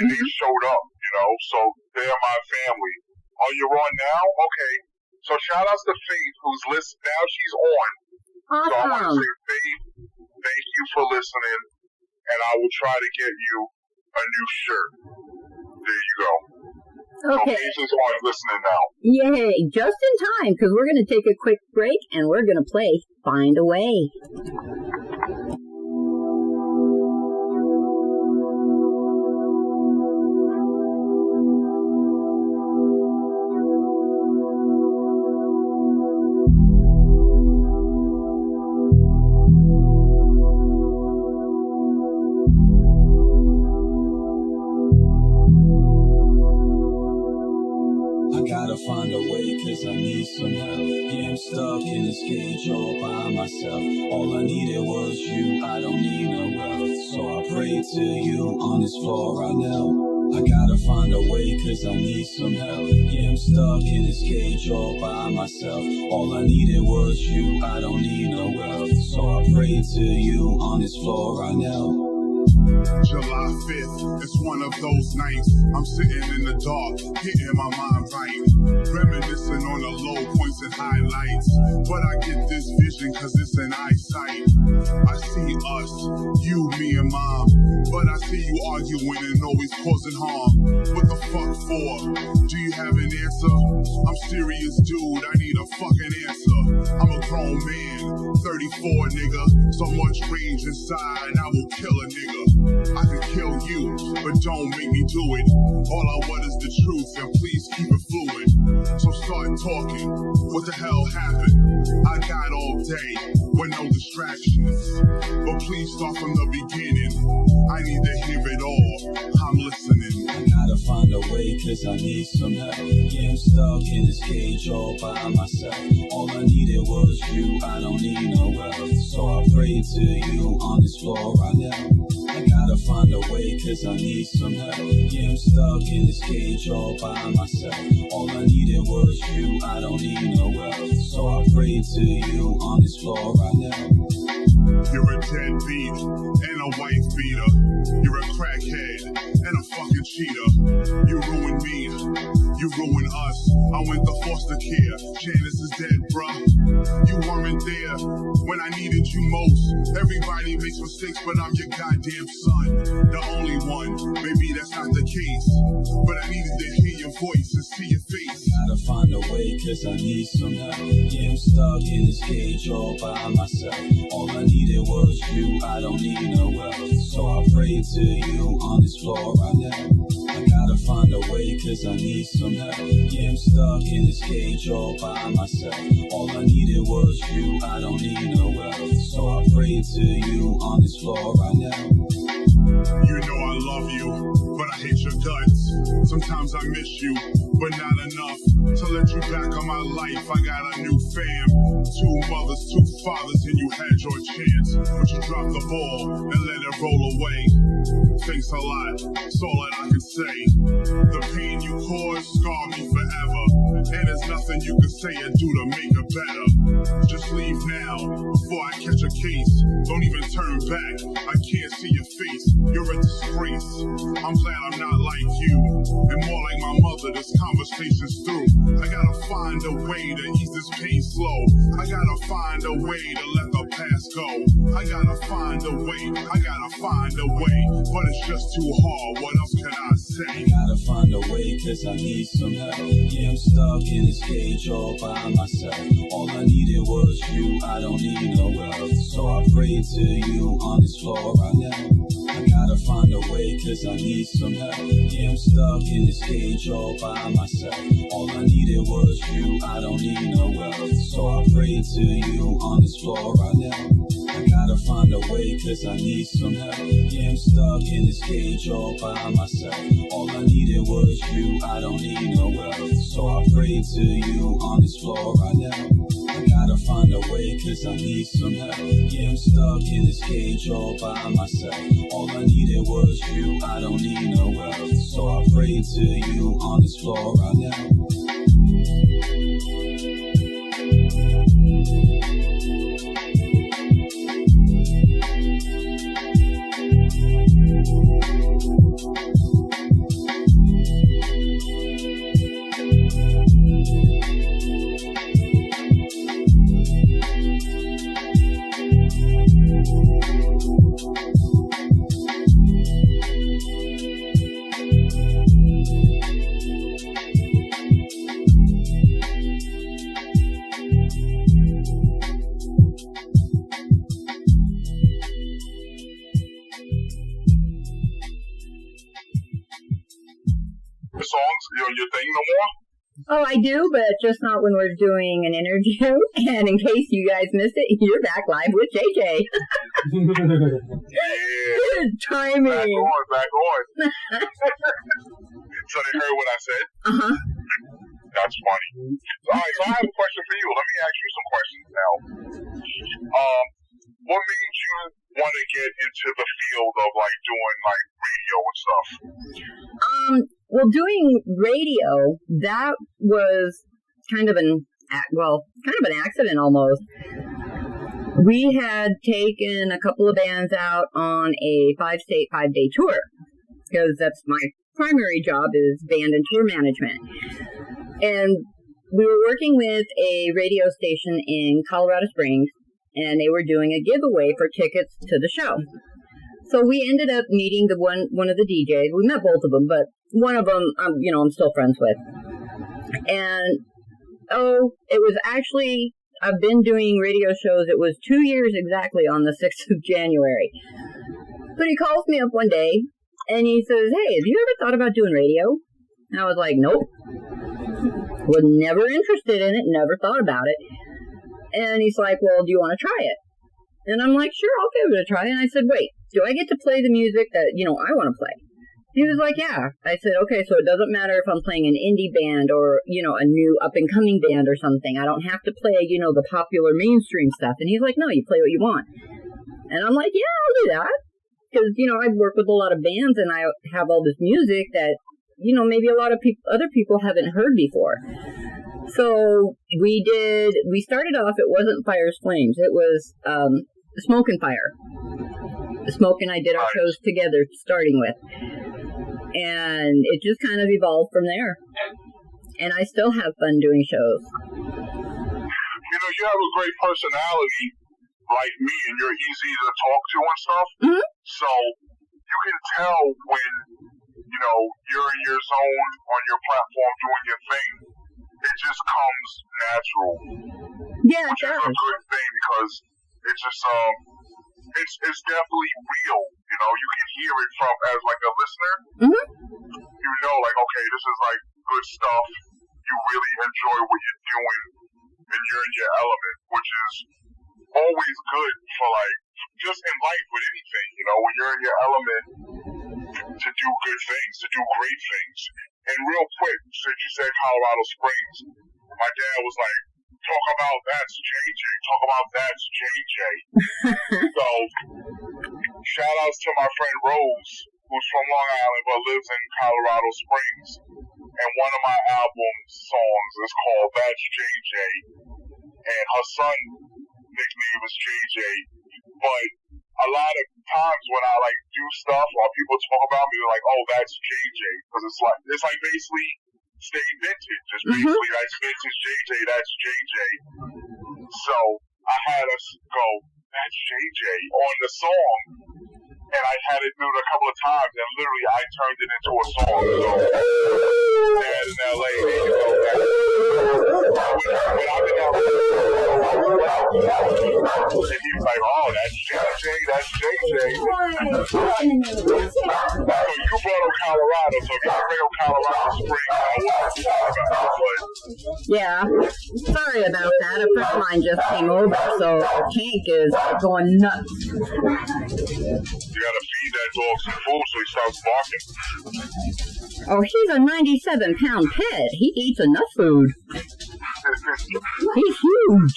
D: and they showed up, so they're my family. Oh, you're on now? Okay. So shout out to Faith, who's listening. Now she's on.
A: Awesome.
D: So I want to say, Faith, thank you for listening, and I will try to get you a new shirt. There you go.
A: Okay.
D: So Faith is on listening now.
A: Yay, just in time, because we're going to take a quick break, and we're going to play Find a Way.
F: Find a way, cause I need some help. Yeah, I'm stuck in this cage all by myself. All I needed was you, I don't need no wealth. So I prayed to you, on this floor I knelt. I gotta find a way, cause I need some help. Yeah, I'm stuck in this cage all by myself. All I needed was you, I don't need no wealth. So I prayed to you, on this floor I knelt.
B: July 5th, it's one of those nights. I'm sitting in the dark, getting my mind right. Reminiscing on the low cause it's an eyesight. I see us, you, me, and mom. But I see you arguing and always causing harm. What the fuck for? Do you have an answer? I'm serious, dude, I need a fucking answer. I'm a grown man, 34, nigga. So much rage inside, I will kill a nigga. I can kill you, but don't make me do it. All I want is the truth, and please keep it fluid. So start talking, what the hell happened? I got all day, with no distractions. But please start from the beginning, I need to hear it all, I'm listening.
F: I gotta find a way, cause I need some help. Yeah, I'm stuck in this cage all by myself. All I needed was you, I don't need no help. So I pray to you on this floor right now. I gotta find a way, cause I need some help. Yeah, I'm stuck in this cage all by myself. All I needed was you, I don't need no help. So I pray to you on this floor right now.
B: You're a deadbeat and a wife beater. You're a crackhead and a fucking cheater. You ruined me, you ruined us. I went to foster care, Janice is dead, bruh. You weren't there when I needed you most. Everybody makes mistakes, but I'm your goddamn son, the only one. Maybe that's not the case, but I needed to hear your voice and see your face.
F: Gotta find a way, cause I need some help. Yeah, I'm stuck in this cage all by myself. All I needed was you, I don't need no help. So I pray to you on this floor right now. I gotta find a way, cause I need some help. Yeah, I'm stuck in this cage all by myself. All I needed was you, I don't need no help. So I pray to you on this floor right now.
B: You know I love you, but I hate your guts. Sometimes I miss you, but not enough to let you back on my life. I got a new fam, 2 mothers, 2 fathers, and you had your chance, but you dropped the ball and let it roll away. Thanks a lot, that's all that I can say. The pain you caused scarred me forever, and there's nothing you can say or do to make it better. Just leave now, before I catch a case. Don't even turn back, I can't see your face. You're a disgrace, I'm glad I'm not like you, and more like my mother. This conversation's through. I gotta find a way to ease this pain slow. I gotta find a way to let the past go. I gotta find a way, I gotta find a way, but it's just too hard, what else can I say?
F: I gotta find a way, cause I need some help. Yeah, I'm stuck in this cage all by myself. All I needed was you, I don't need no help. So I pray to you on this floor right now. I gotta find a way, cause I need some help. Yeah, I'm stuck in this cage all by myself. All I needed was you, I don't need no help. So I pray to you on this floor right now. I gotta find a way, cause I need some help. Yeah, I'm stuck in this cage all by myself. All I needed was you, I don't need no help. So I pray to you on this floor right now. I gotta find a way, cause I need some help. Yeah, I'm stuck in this cage all by myself. All I needed was you, I don't need no help. So I pray to you on this floor right now.
D: Songs, your thing no more?
A: Oh, I do, but just not when we're doing an interview. And in case you guys missed it, you're back live with JJ.
D: Yeah.
A: Timing.
D: Back on. So they heard what I said?
A: Uh-huh.
D: That's funny. Alright, so I have a question for you. Let me ask you some questions now. What made you want to get into the field of like doing like radio and stuff?
A: Well, doing radio, that was kind of an accident almost. We had taken a couple of bands out on a 5-state, 5-day tour, because that's my primary job is band and tour management. And we were working with a radio station in Colorado Springs, and they were doing a giveaway for tickets to the show. So we ended up meeting one of the DJs. We met both of them, but one of them, I'm still friends with. And it was actually, I've been doing radio shows. It was 2 years exactly on the 6th of January. But he calls me up one day and he says, "Hey, have you ever thought about doing radio?" And I was like, "Nope." Was never interested in it, never thought about it. And he's like, "Well, do you want to try it?" And I'm like, "Sure, I'll give it a try." And I said, "Wait, do I get to play the music that, I want to play?" He was like, "Yeah." I said, "Okay, so it doesn't matter if I'm playing an indie band or, a new up-and-coming band or something. I don't have to play, the popular mainstream stuff." And he's like, "No, you play what you want." And I'm like, "Yeah, I'll do that." Because, I work with a lot of bands and I have all this music that, maybe a lot of other people haven't heard before. So we started off, it wasn't Fire's Flames, it was Smoke and Fire. Smoke and I did our shows together, starting with. And it just kind of evolved from there. And I still have fun doing shows.
D: You have a great personality like me, and you're easy to talk to and stuff. Mm-hmm. So you can tell when, you're in your zone on your platform doing your thing. It just comes natural.
A: Yeah,
D: which is a good thing because it's just it's definitely real. You can hear it from as like a listener. Mm-hmm. Okay, this is like good stuff. You really enjoy what you're doing, and you're in your element, which is always good for just in life with anything. When you're in your element to do good things, to do great things. And real quick, since you said Colorado Springs, my dad was like, "Talk about that's JJ. Talk about that's JJ." So, shout outs to my friend Rose, who's from Long Island but lives in Colorado Springs. And one of my album songs is called That's JJ. And her son nickname is JJ. But a lot of times when I do stuff or people talk about me, they're like, "Oh, that's JJ," because it's like basically stay vintage. Just basically that's vintage JJ. That's JJ. So I had us go, "That's JJ" on the song, and I had it do it a couple of times, and literally I turned it into a song. So Dad in LA, there you go. When I'm in LA, and he was like, "Oh, that's JJ, that's JJ." So you brought up Colorado, so if you bring up Colorado Springs, I wouldn't talk about it, but...
A: Yeah, sorry about that. A friend of mine just came over, so Tank is going nuts.
D: You gotta feed that dog some food so he stops barking.
A: Oh, he's a 97-pound pet. He eats enough food. He's huge.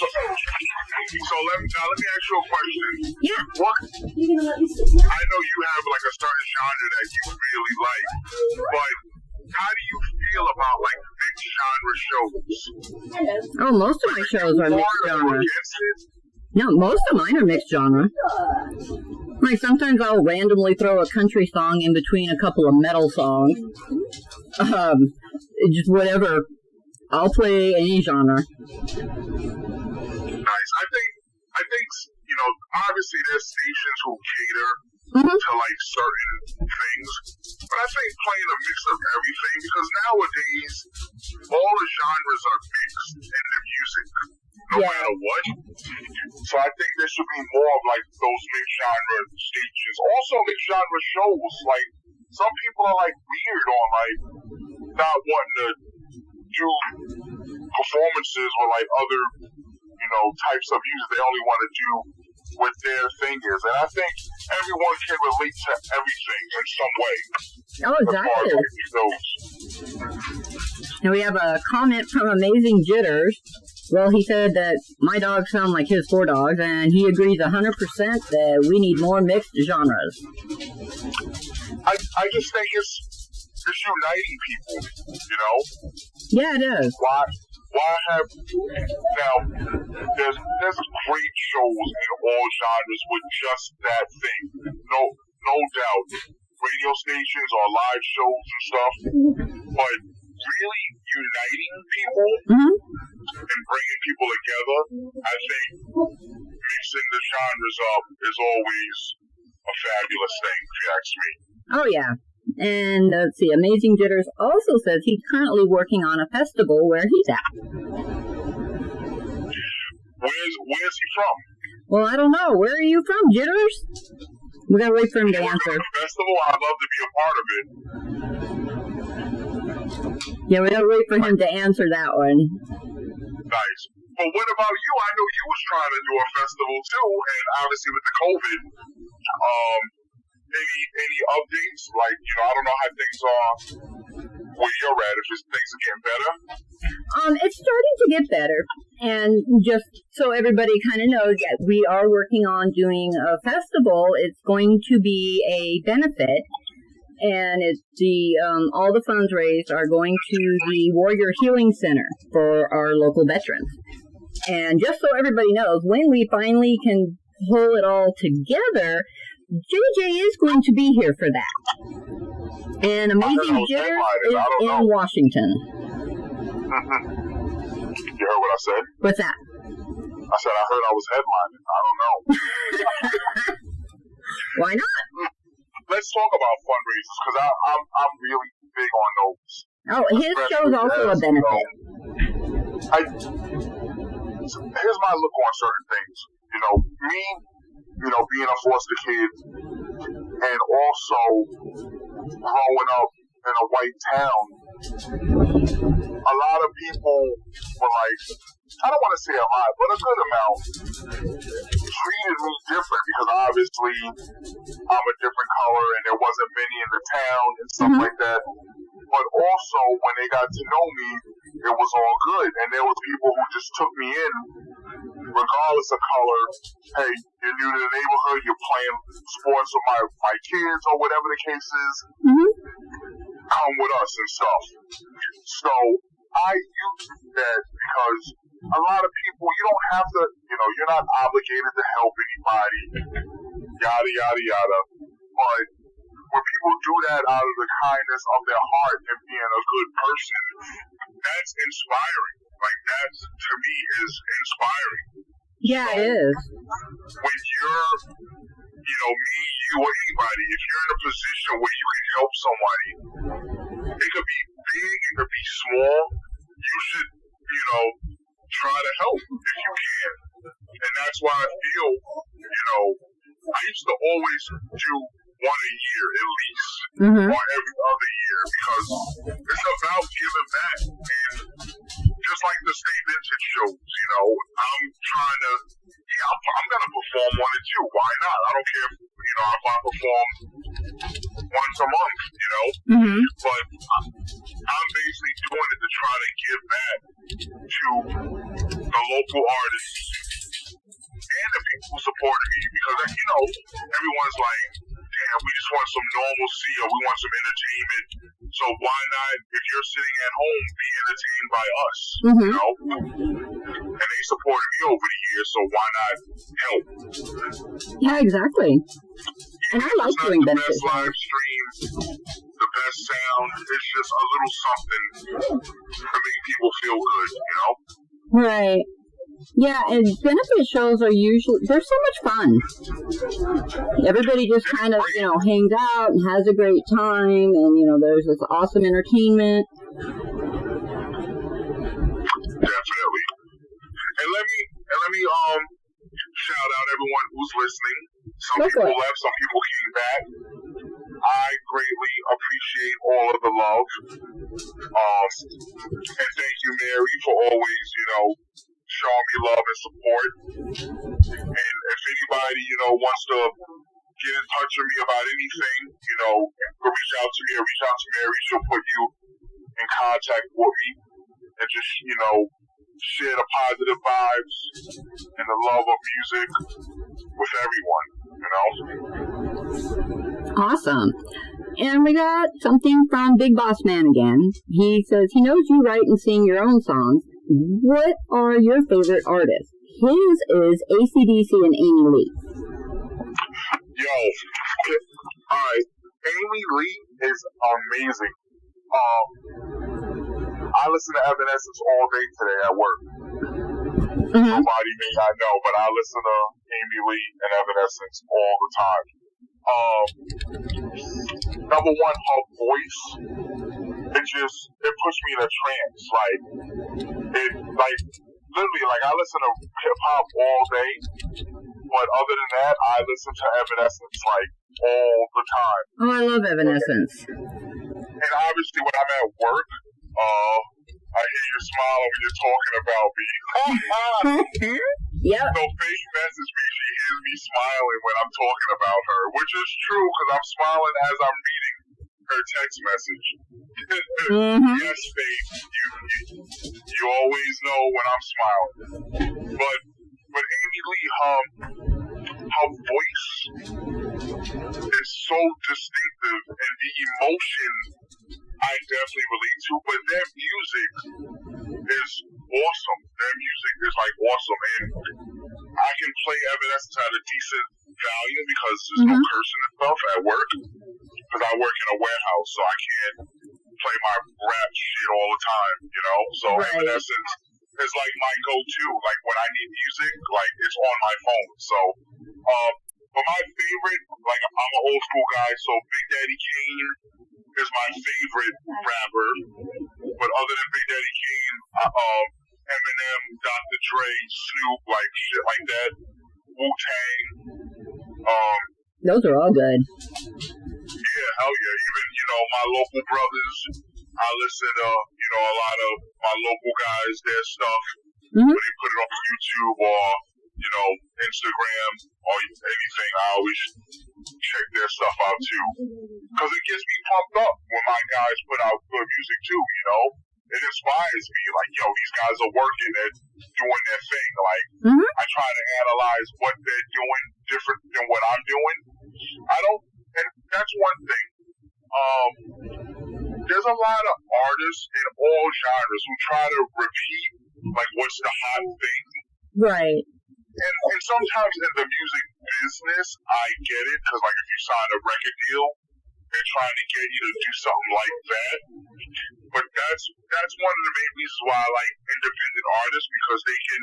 D: So let me ask you a question.
A: Yeah.
D: What? I know you have a certain genre that you really like, but how do you feel about mixed genre shows?
A: Oh, most of my shows are mixed genre. No, most of mine are mixed genre. Sometimes I'll randomly throw a country song in between a couple of metal songs. Just whatever. I'll play any genre.
D: Nice. I think obviously there's stations who cater to certain things, but I think playing a mix of everything, because nowadays all the genres are mixed in the music, no matter what. So I think there should be more of those mixed genre stations. Also mixed genre shows. Some people are weird on not wanting to do performances with other types of music. They only want to do what their thing is, and I think everyone can relate to everything in some way.
A: Oh, exactly. Now we have a comment from Amazing Jitters. Well, he said that my dogs sound like his 4 dogs, and he agrees 100% that we need more mixed genres.
D: I just think it's uniting people,
A: Yeah, it is.
D: Why have now? There's great shows in all genres with just that thing. No doubt, radio stations or live shows and stuff. But really uniting people and bringing people together, I think mixed mixing the genres up is always a fabulous thing, if you ask me.
A: Oh, yeah. And let's see, Amazing Jitters also says he's currently working on a festival where he's at.
D: Where's he from?
A: Well, I don't know. Where are you from, Jitters? We gotta wait for him to answer.
D: Festival, I'd love to be a part of it.
A: Yeah, we gotta wait for him to answer that one.
D: Nice. But what about you? I know you was trying to do a festival too, and obviously with the COVID, any updates? Like, I don't know how things are where you're at. If things are getting better.
A: It's starting to get better, and just so everybody kind of knows that we are working on doing a festival. It's going to be a benefit, and it's all the funds raised are going to the Warrior Healing Center for our local veterans. And just so everybody knows, when we finally can pull it all together, JJ is going to be here for that. And Amazing Jitters is in Washington.
D: You heard what I said?
A: What's that?
D: I said I heard I was headlining. I don't know.
A: Why not?
D: Let's talk about fundraisers, because I'm really big on those.
A: Oh, his show's also a benefit.
D: Here's my look on certain things. Me, being a foster kid, and also growing up in a white town, a lot of people were like, I don't want to say a lot, but a good amount, treated me different because obviously I'm a different color and there wasn't many in the town and stuff like that. But also, when they got to know me, it was all good. And there was people who just took me in, regardless of color. Hey, you're new to the neighborhood, you're playing sports with my kids or whatever the case is. Come with us and stuff. So I use that because a lot of people, you don't have to, you're not obligated to help anybody, yada, yada, yada. But when people do that out of the kindness of their heart and being a good person, that's inspiring. Like, that, to me, is inspiring.
A: Yeah, it is.
D: When you're, me, you, or anybody, if you're in a position where you can help somebody, it could be big, it could be small, you should, try to help if you can. And that's why I feel, I used to always do one a year at least, or every other year, because it's about giving back. And just like the State Vintage shows, I'm trying to, I'm going to perform one or two. Why not? I don't care if, if I perform once a month, but I'm basically doing it to try to give back to the local artists and the people who supported me, because, everyone's like, damn, we just want some normalcy or we want some entertainment. So why not, if you're sitting at home, be entertained by us, And they supported me over the years, so why not help?
A: Yeah, exactly. And I like doing
D: benefits.
A: benefits.
D: The best live stream, the best sound, it's just a little something to make people feel good,
A: Right. Yeah, and benefit shows are usually, they're so much fun. Everybody just kind of, hangs out and has a great time, and, there's this awesome entertainment.
D: Definitely. And let me shout out everyone who's listening. Some people left, some people came back. I greatly appreciate all of the love. And thank you, Mary, for always, showing me love and support. And if anybody, wants to get in touch with me about anything, reach out to me or reach out to Mary. She'll put you in contact with me and just, share the positive vibes and the love of music with everyone,
A: Awesome. And we got something from Big Boss Man again. He says he knows you write and sing your own songs. What are your favorite artists? His is AC/DC and Amy Lee.
D: Yo, alright, Amy Lee is amazing. I listen to Evanescence all day today at work. Nobody may not know, but I listen to Amy Lee and Evanescence all the time. Number one, her voice, it puts me in a trance. Literally, I listen to hip hop all day, but other than that, I listen to Evanescence all the time.
A: Oh, I love Evanescence.
D: And obviously, when I'm at work, I hear you smiling when you're talking about me.
A: Yep.
D: So Faith messaged me. She hears me smiling when I'm talking about her, which is true because I'm smiling as I'm reading her text message. Yes, Faith, you always know when I'm smiling. But Amy Lee, her voice is so distinctive, and the emotion I definitely relate to. But their music is awesome. Their music is awesome, and I can play Evanescence at a decent value because there's no cursing and stuff at work. Because I work in a warehouse, so I can't play my rap shit all the time, So Evanescence is my go-to. When I need music, it's on my phone. So, but my favorite, I'm an old school guy, so Big Daddy Kane is my favorite rapper. But other than Big Daddy Kane, Eminem, Dr. Dre, Snoop, shit like that, Wu-Tang.
A: Those are all good.
D: Yeah, hell yeah. Even, my local brothers, I listen to, a lot of my local guys, their stuff, when they put it on YouTube or, Instagram or anything, I always check their stuff out too. Because it gets me pumped up when my guys put out good music too, It inspires me, these guys are working and doing their thing. I try to analyze what they're doing different than what I'm doing. And that's one thing. There's a lot of artists in all genres who try to repeat, what's the hot thing.
A: Right.
D: And sometimes in the music business, I get it, because, if you sign a record deal, they're trying to get you to do something like that. But that's one of the main reasons why I like independent artists, because they can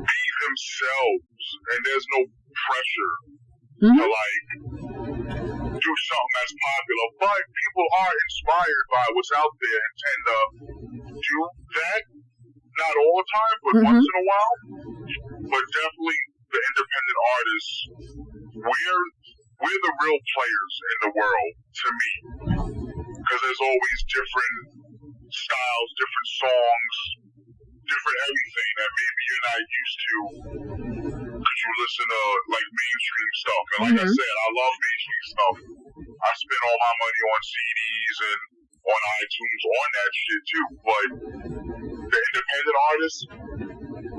D: be themselves, and there's no pressure to, do something that's popular. But people are inspired by what's out there and tend to do that. Not all the time, but once in a while. But definitely the independent artists, we're the real players in the world, to me. Because there's always different styles, different songs, different everything that maybe you're not used to because you listen to mainstream stuff. And like I said, I love mainstream stuff. I spend all my money on CDs and on iTunes on that shit too. But the independent artists,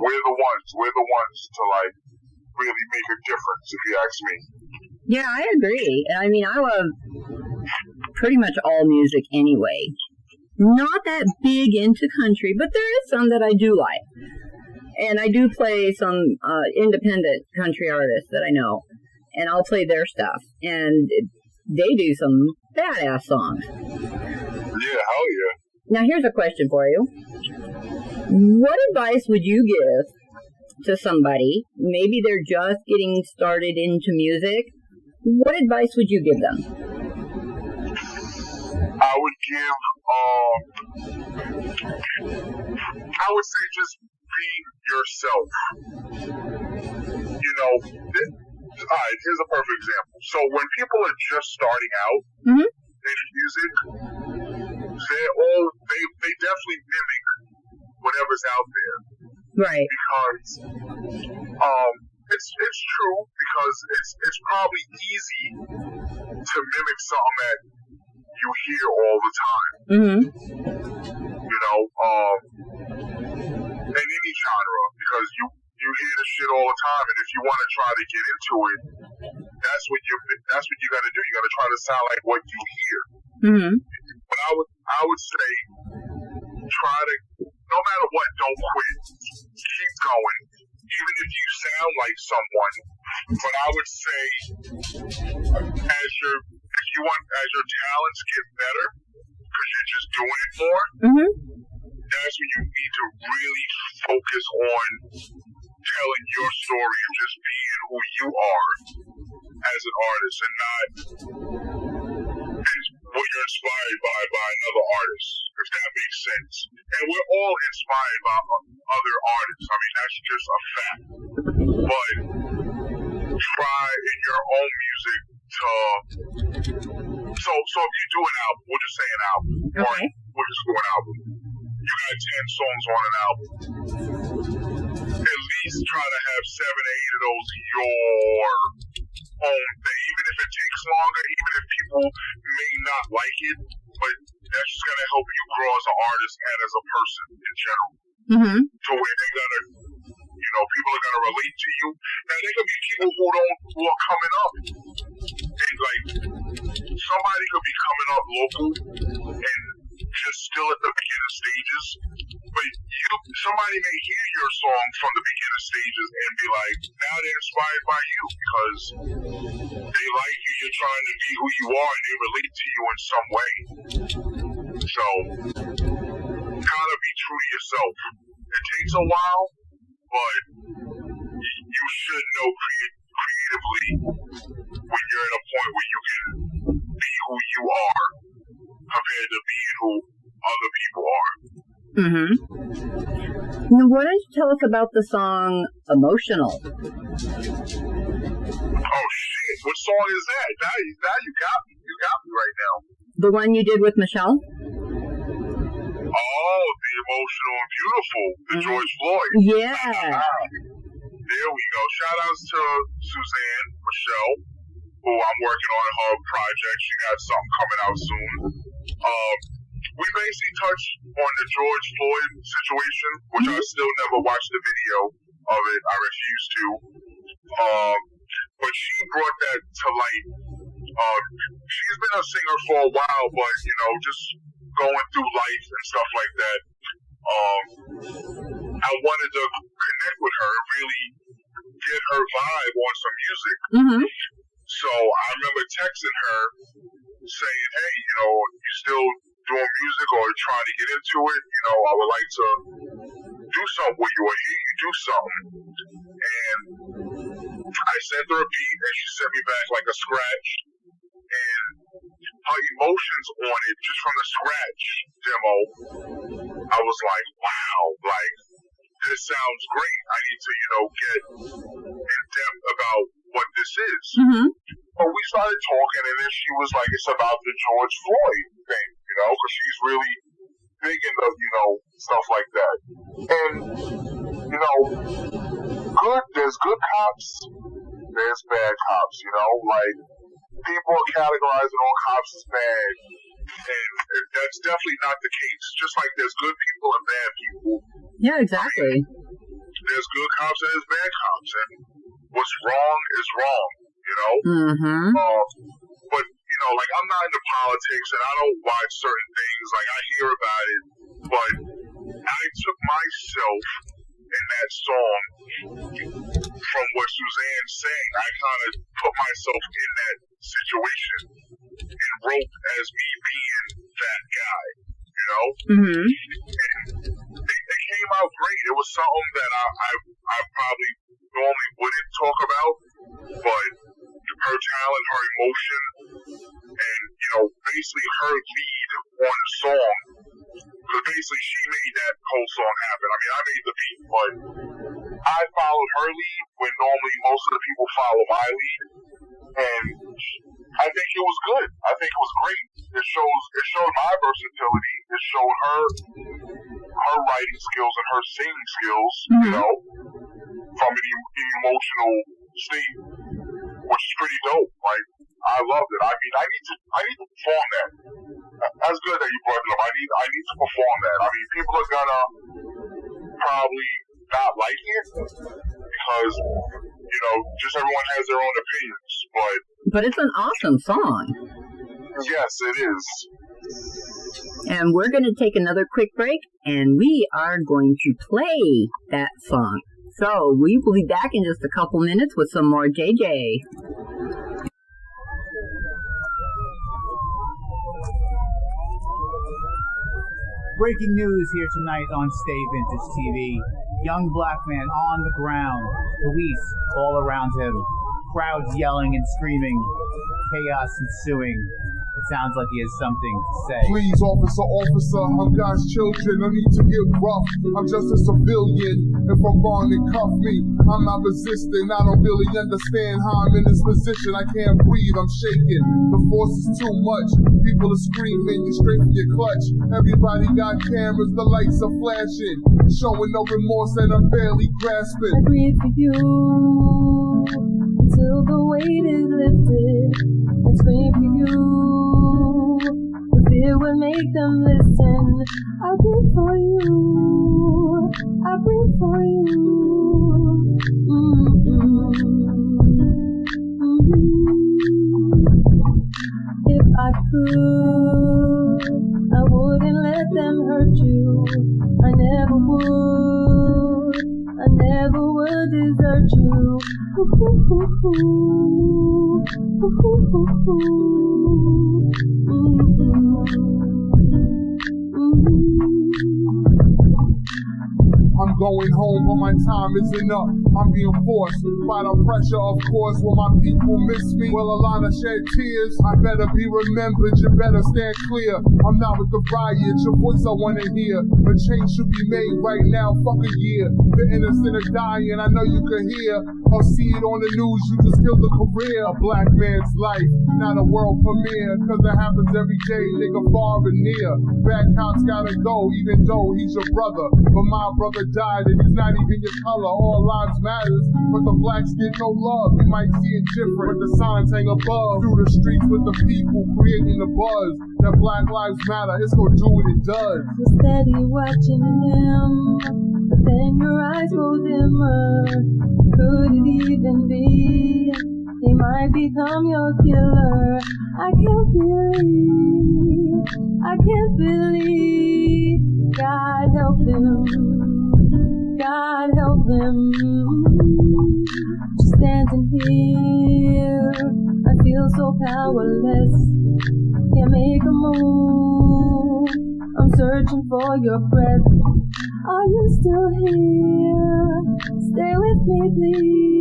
D: we're the ones to really make a difference, if you ask me.
A: Yeah, I agree. I mean, I love pretty much all music anyway. Not that big into country, but there is some that I do like. And I do play some independent country artists that I know. And I'll play their stuff. And they do some badass songs.
D: Yeah, hell yeah.
A: Now, here's a question for you. What advice would you give to somebody? Maybe they're just getting started into music. What advice would you give them?
D: I would give, I would say just be yourself. Alright, here's a perfect example. So when people are just starting out in music, they definitely mimic whatever's out there.
A: Right.
D: Because it's true, because it's probably easy to mimic something that you hear all the time. In any genre, because you hear this shit all the time, and if you want to try to get into it, that's what you got to do. You got to try to sound like what you hear. But I would say, try to, no matter what, don't quit. Keep going, even if you sound like someone. But I would say, as your talents get better, because you're just doing it more, that's when you need to really focus on telling your story and just being who you are as an artist and not what you're inspired by another artist, if that makes sense. And we're all inspired by other artists. I mean, that's just a fact. But try in your own music to... So if you do an album, we'll just say an album.
A: Okay.
D: Or we'll just do an album. You got 10 songs on an album. At least try to have 7 or 8 of those your own thing. Even if it takes longer, even if people may not like it, but that's just going to help you grow as an artist and as a person in general.
A: Mm-hmm.
D: To where they're going to, people are going to relate to you. Now, there could be people who are coming up. And, like, somebody could be coming up local and just still at the beginner stages, but somebody may hear your song from the beginner stages and be like, now they're inspired by you because they like you, you're trying to be who you are, and they relate to you in some way. So, kind of be true to yourself. It takes a while, but you should know creatively when you're at a point where you can be who you are compared to being who other people are.
A: Mm-hmm. Now, why don't you tell us about the song Emotional?
D: Oh, shit. What song is that? Now you got me. You got me right now.
A: The one you did with Michelle?
D: Oh, The Emotional and Beautiful. The George Floyd.
A: Yeah.
D: There we go. Shout outs to Suzanne, Michelle, who I'm working on her project. She got something coming out soon. We basically touched on the George Floyd situation, which I still never watched the video of it. I refuse to. But she brought that to light. She's been a singer for a while, but, just going through life and stuff like that, I wanted to connect with her and really get her vibe on some music.
A: Mm-hmm.
D: So I remember texting her saying, hey, you still doing music or trying to get into it? I would like to do something with you or hear you do something. And I sent her a beat and she sent me back like a scratch. And her emotions on it, just from the scratch demo, I was like, wow, like, this sounds great. I need to, get in depth about what this is.
A: Mm-hmm.
D: But we started talking, and then she was like, it's about the George Floyd thing, because she's really big into, stuff like that. And, there's good cops, there's bad cops, like, people are categorizing all cops as bad, and that's definitely not the case. Just like there's good people and bad people.
A: Yeah, exactly.
D: I mean, there's good cops and there's bad cops, and what's wrong is wrong,
A: Mm-hmm.
D: But, like, I'm not into politics, and I don't watch certain things. Like, I hear about it, but I took myself in that song from what Suzanne's saying. I kind of put myself in that situation and wrote as me being that guy,
A: Mm-hmm.
D: And it came out great. It was something that I probably normally wouldn't talk about, but her talent, her emotion, and, basically her lead on the song, because basically she made that whole song happen. I mean, I made the beat, but I followed her lead when normally most of the people follow my lead, and I think it was good. I think it was great. It showed my versatility. It showed her writing skills and her singing skills, from an emotional state, which is pretty dope. Like, I loved it. I mean, I need to perform that. That's good that you brought it up. I need to perform that. I mean, people are gonna probably not like it because, just everyone has their own opinions.
A: But it's an awesome song.
D: Yes, it is.
A: And we're going to take another quick break, and we are going to play that song. So we will be back in just a couple minutes with some more JJ.
G: Breaking news here tonight on Stay Vintage TV. Young black man on the ground. Police all around him. Crowds yelling and screaming. Chaos ensuing. It sounds like he has something to say.
B: Please, officer, I'm God's children. I need to get rough. I'm just a civilian. If I'm wrong, then cuff me. I'm not resisting. I don't really understand how I'm in this position. I can't breathe. I'm shaking. The force is too much. People are screaming. You straighten your clutch. Everybody got cameras. The lights are flashing. Showing no remorse and I'm barely grasping.
H: I breathe for you until the weight is lifted. I scream for you. The fear will make them listen. I breathe for you. I breathe for you. If I could, I wouldn't let them hurt you. I never would. I never would desert you.
B: I'm going home, but my time isn't up. I'm being forced by the pressure, of course. Will my people miss me? Will a lot of shed tears? I better be remembered, you better stand clear. I'm not with the riot, your voice I wanna hear. A change should be made right now, fuck a year. The innocent are dying, I know you can hear. Or see it on the news, you just killed a career. A black man's life, not a world premiere. Cause it happens every day, nigga, far and near. Bad cops gotta go, even though he's your brother. But my brother died and he's not even your color. All lives matters, but the blacks get no love. You might see it different, but the signs hang above. Through the streets with the people creating the buzz. That Black Lives Matter, it's gonna do what it does.
H: You're steady watching them, but then your eyes go dimmer. Could it even be they might become your killer? I can't believe. God help him. God help him. Just standing here, I feel so powerless. Can't make a move. I'm searching for your breath. Are you still here? Stay with me, please.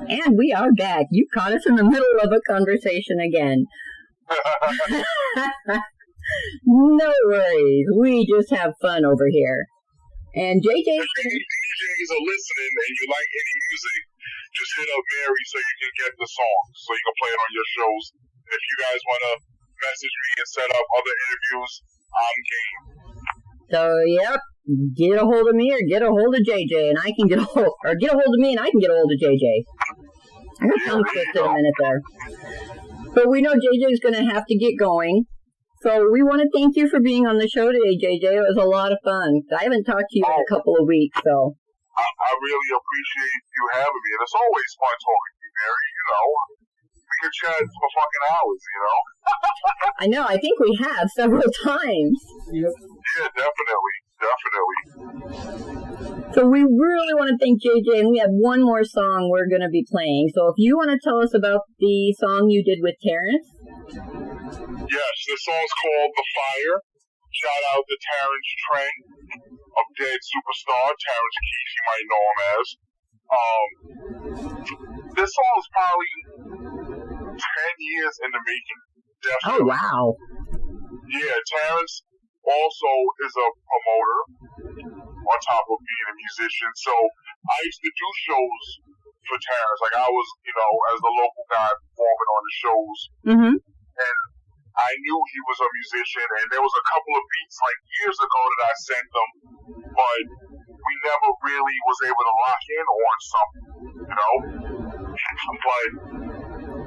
A: And we are back. You caught us in the middle of a conversation again. No worries. We just have fun over here. And JJ...
D: If any DJs are listening and you like any music, just hit up Mary so you can get the song, so you can play it on your shows. If you guys want to message me and set up other interviews, I'm game.
A: So, yep. Get a hold of me or get a hold of JJ and I can get a hold... Or get a hold of me and I can get a hold of JJ. I got tongue twisted a minute there. But we know JJ's going to have to get going. So we want to thank you for being on the show today, JJ. It was a lot of fun. I haven't talked to you in a couple of weeks, so...
D: I really appreciate you having me, and it's always fun talking to you, Mary, you know. We can chat for fucking hours, you know.
A: I know, I think we have several times.
E: Yep.
D: Yeah, definitely.
A: So we really want to thank JJ, and we have one more song we're going to be playing. So if you want to tell us about the song you did with Terrence.
D: Yes, this song's called The Phire. Shout out to Terrence Trent, a dead superstar, Terrence Keith, you might know him as. This song is probably 10 years in the making. Definitely.
A: Oh, wow.
D: Yeah, Terrence also is a promoter on top of being a musician. So I used to do shows for Terrence. Like I was, you know, as the local guy performing on the shows.
A: Mm-hmm.
D: And I knew he was a musician, and there was a couple of beats like years ago that I sent them, but we never really was able to lock in on something, you know? But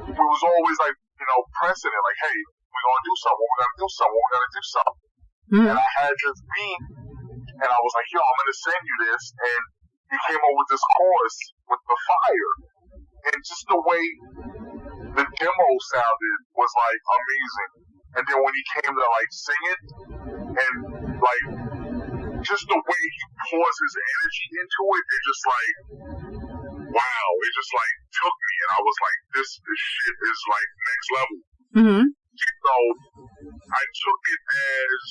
D: we was always like, you know, pressing it, like, hey, we're gonna do something, we're gonna do something, we're gonna do something.
A: Mm-hmm.
D: And I had this beat, and I was like, yo, I'm gonna send you this, and he came up with this chorus with The Phire. And just the way the demo was like amazing. And then when he came to like sing it, and like just the way he pours his energy into it, it just like, wow, it just like took me, and I was like, this shit is like next level.
A: Mm-hmm.
D: So I took it as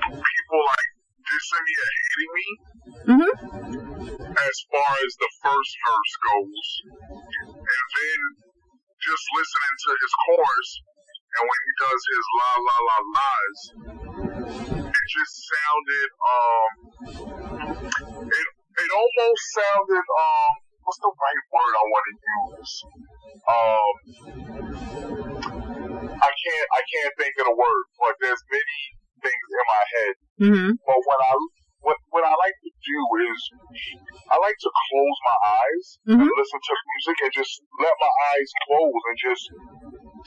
D: people like dissing me or hating me.
A: Mm-hmm.
D: As far as the first verse goes, and then just listening to his chorus, and when he does his la la la la's, it just sounded it almost sounded what's the right word I want to use? I can't think of the word, but there's many things in my head.
A: Mm-hmm.
D: But what I like to do is I like to close my eyes and listen to music and just let my eyes close and just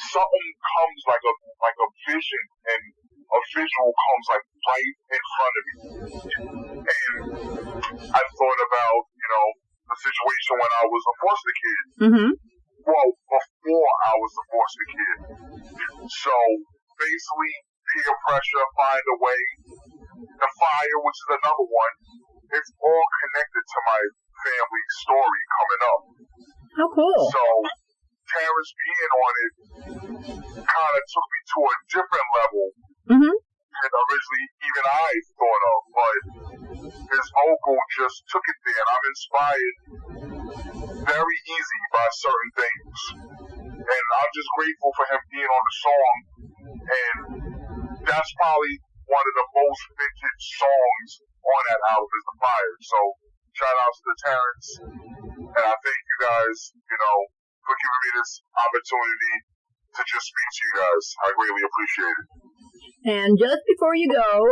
D: something comes like a vision, and a visual comes like right in front of me. And I thought about, the situation when I was a foster kid.
A: Mm-hmm.
D: Well, before I was a foster kid. So basically peer pressure, find a way. The Phire, which is another one, it's all connected to my family story coming up.
A: How cool.
D: So Terrence being on it kind of took me to a different level
A: Mm-hmm.
D: than originally even I thought of, but his vocal just took it there, and I'm inspired very easy by certain things. And I'm just grateful for him being on the song, and that's probably one of the most vintage songs on that album is The Phire. So shout outs to Terrence, and I thank you guys, for giving me this opportunity to just speak to you guys. I greatly appreciate it.
A: And just before you go,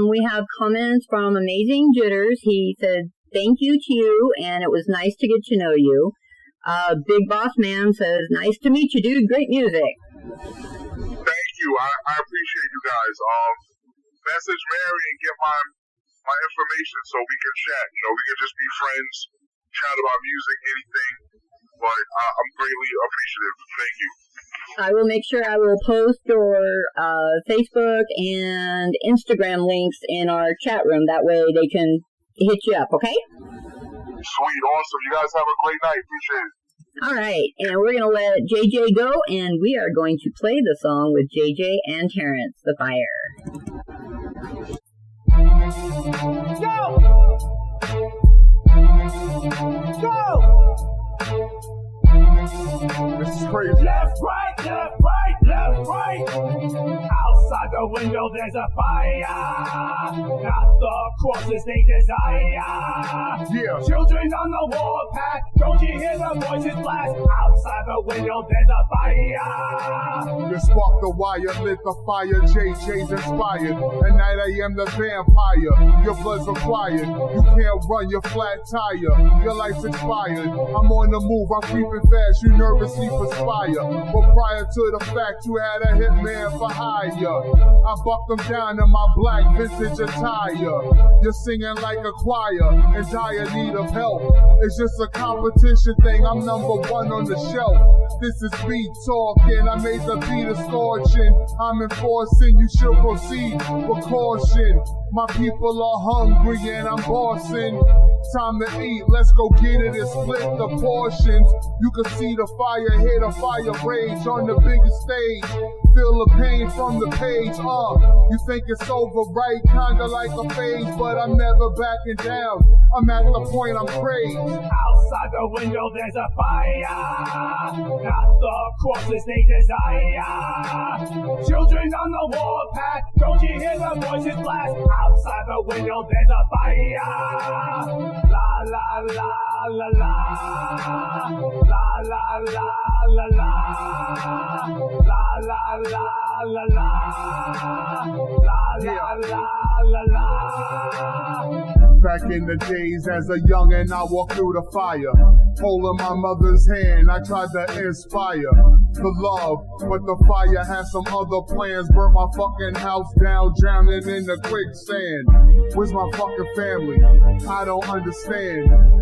A: we have comments from Amazing Jitters. He said, thank you to you, and it was nice to get to know you. Big Boss Man says, nice to meet you, dude. Great music.
D: Thank you. I appreciate you guys. Message Mary and get my information so we can chat. We can just be friends, chat about music, anything. But I'm greatly appreciative. Thank you.
A: I will make sure I will post your Facebook and Instagram links in our chat room. That way they can hit you up, okay?
D: Sweet, awesome. You guys have a great night. Appreciate it.
A: All right, and we're going to let JJ go, and we are going to play the song with JJ and Terrence, The Phire.
E: Go!
B: This is crazy.
E: Left, right, left, right, left, right. Outside the window there's a fire. Not the crosses they desire.
B: Yeah.
E: Children on the warpath, don't you hear the voices blast? Outside the window there's a fire.
B: You spark the wire, lit the fire, JJ's inspired. At night I am the vampire. Your blood's required. You can't run your flat tire. Your life's expired. I'm on the move, I'm creeping fast. You nervously perspire. But prior to the fact, you had a hitman for hire. I bucked them down in my black vintage attire. You're singing like a choir in dire need of help. It's just a competition thing. I'm number one on the shelf. This is beat talking. I made the beat a scorching. I'm enforcing. You should proceed with caution. My people are hungry and I'm bossing. Time to eat. Let's go get it and split the portions. You can see the fire, hear the fire rage on the biggest stage. Feel the pain from the page. You think it's over, right? Kinda like a phase, but I'm never backing down. I'm at the point I'm crazed.
E: Outside the window there's a fire. Not the crosses they desire. Children on the warpath, don't you hear the voices blast? Outside the window there's a fire. La la la la la. La la la la la. La la la la la. La la la la la.
B: Back in the days as a youngin', I walked through the fire. Holding my mother's hand, I tried to inspire the love, but the fire had some other plans. Burnt my fucking house down, drowning in the quicksand. Where's my fucking family? I don't understand.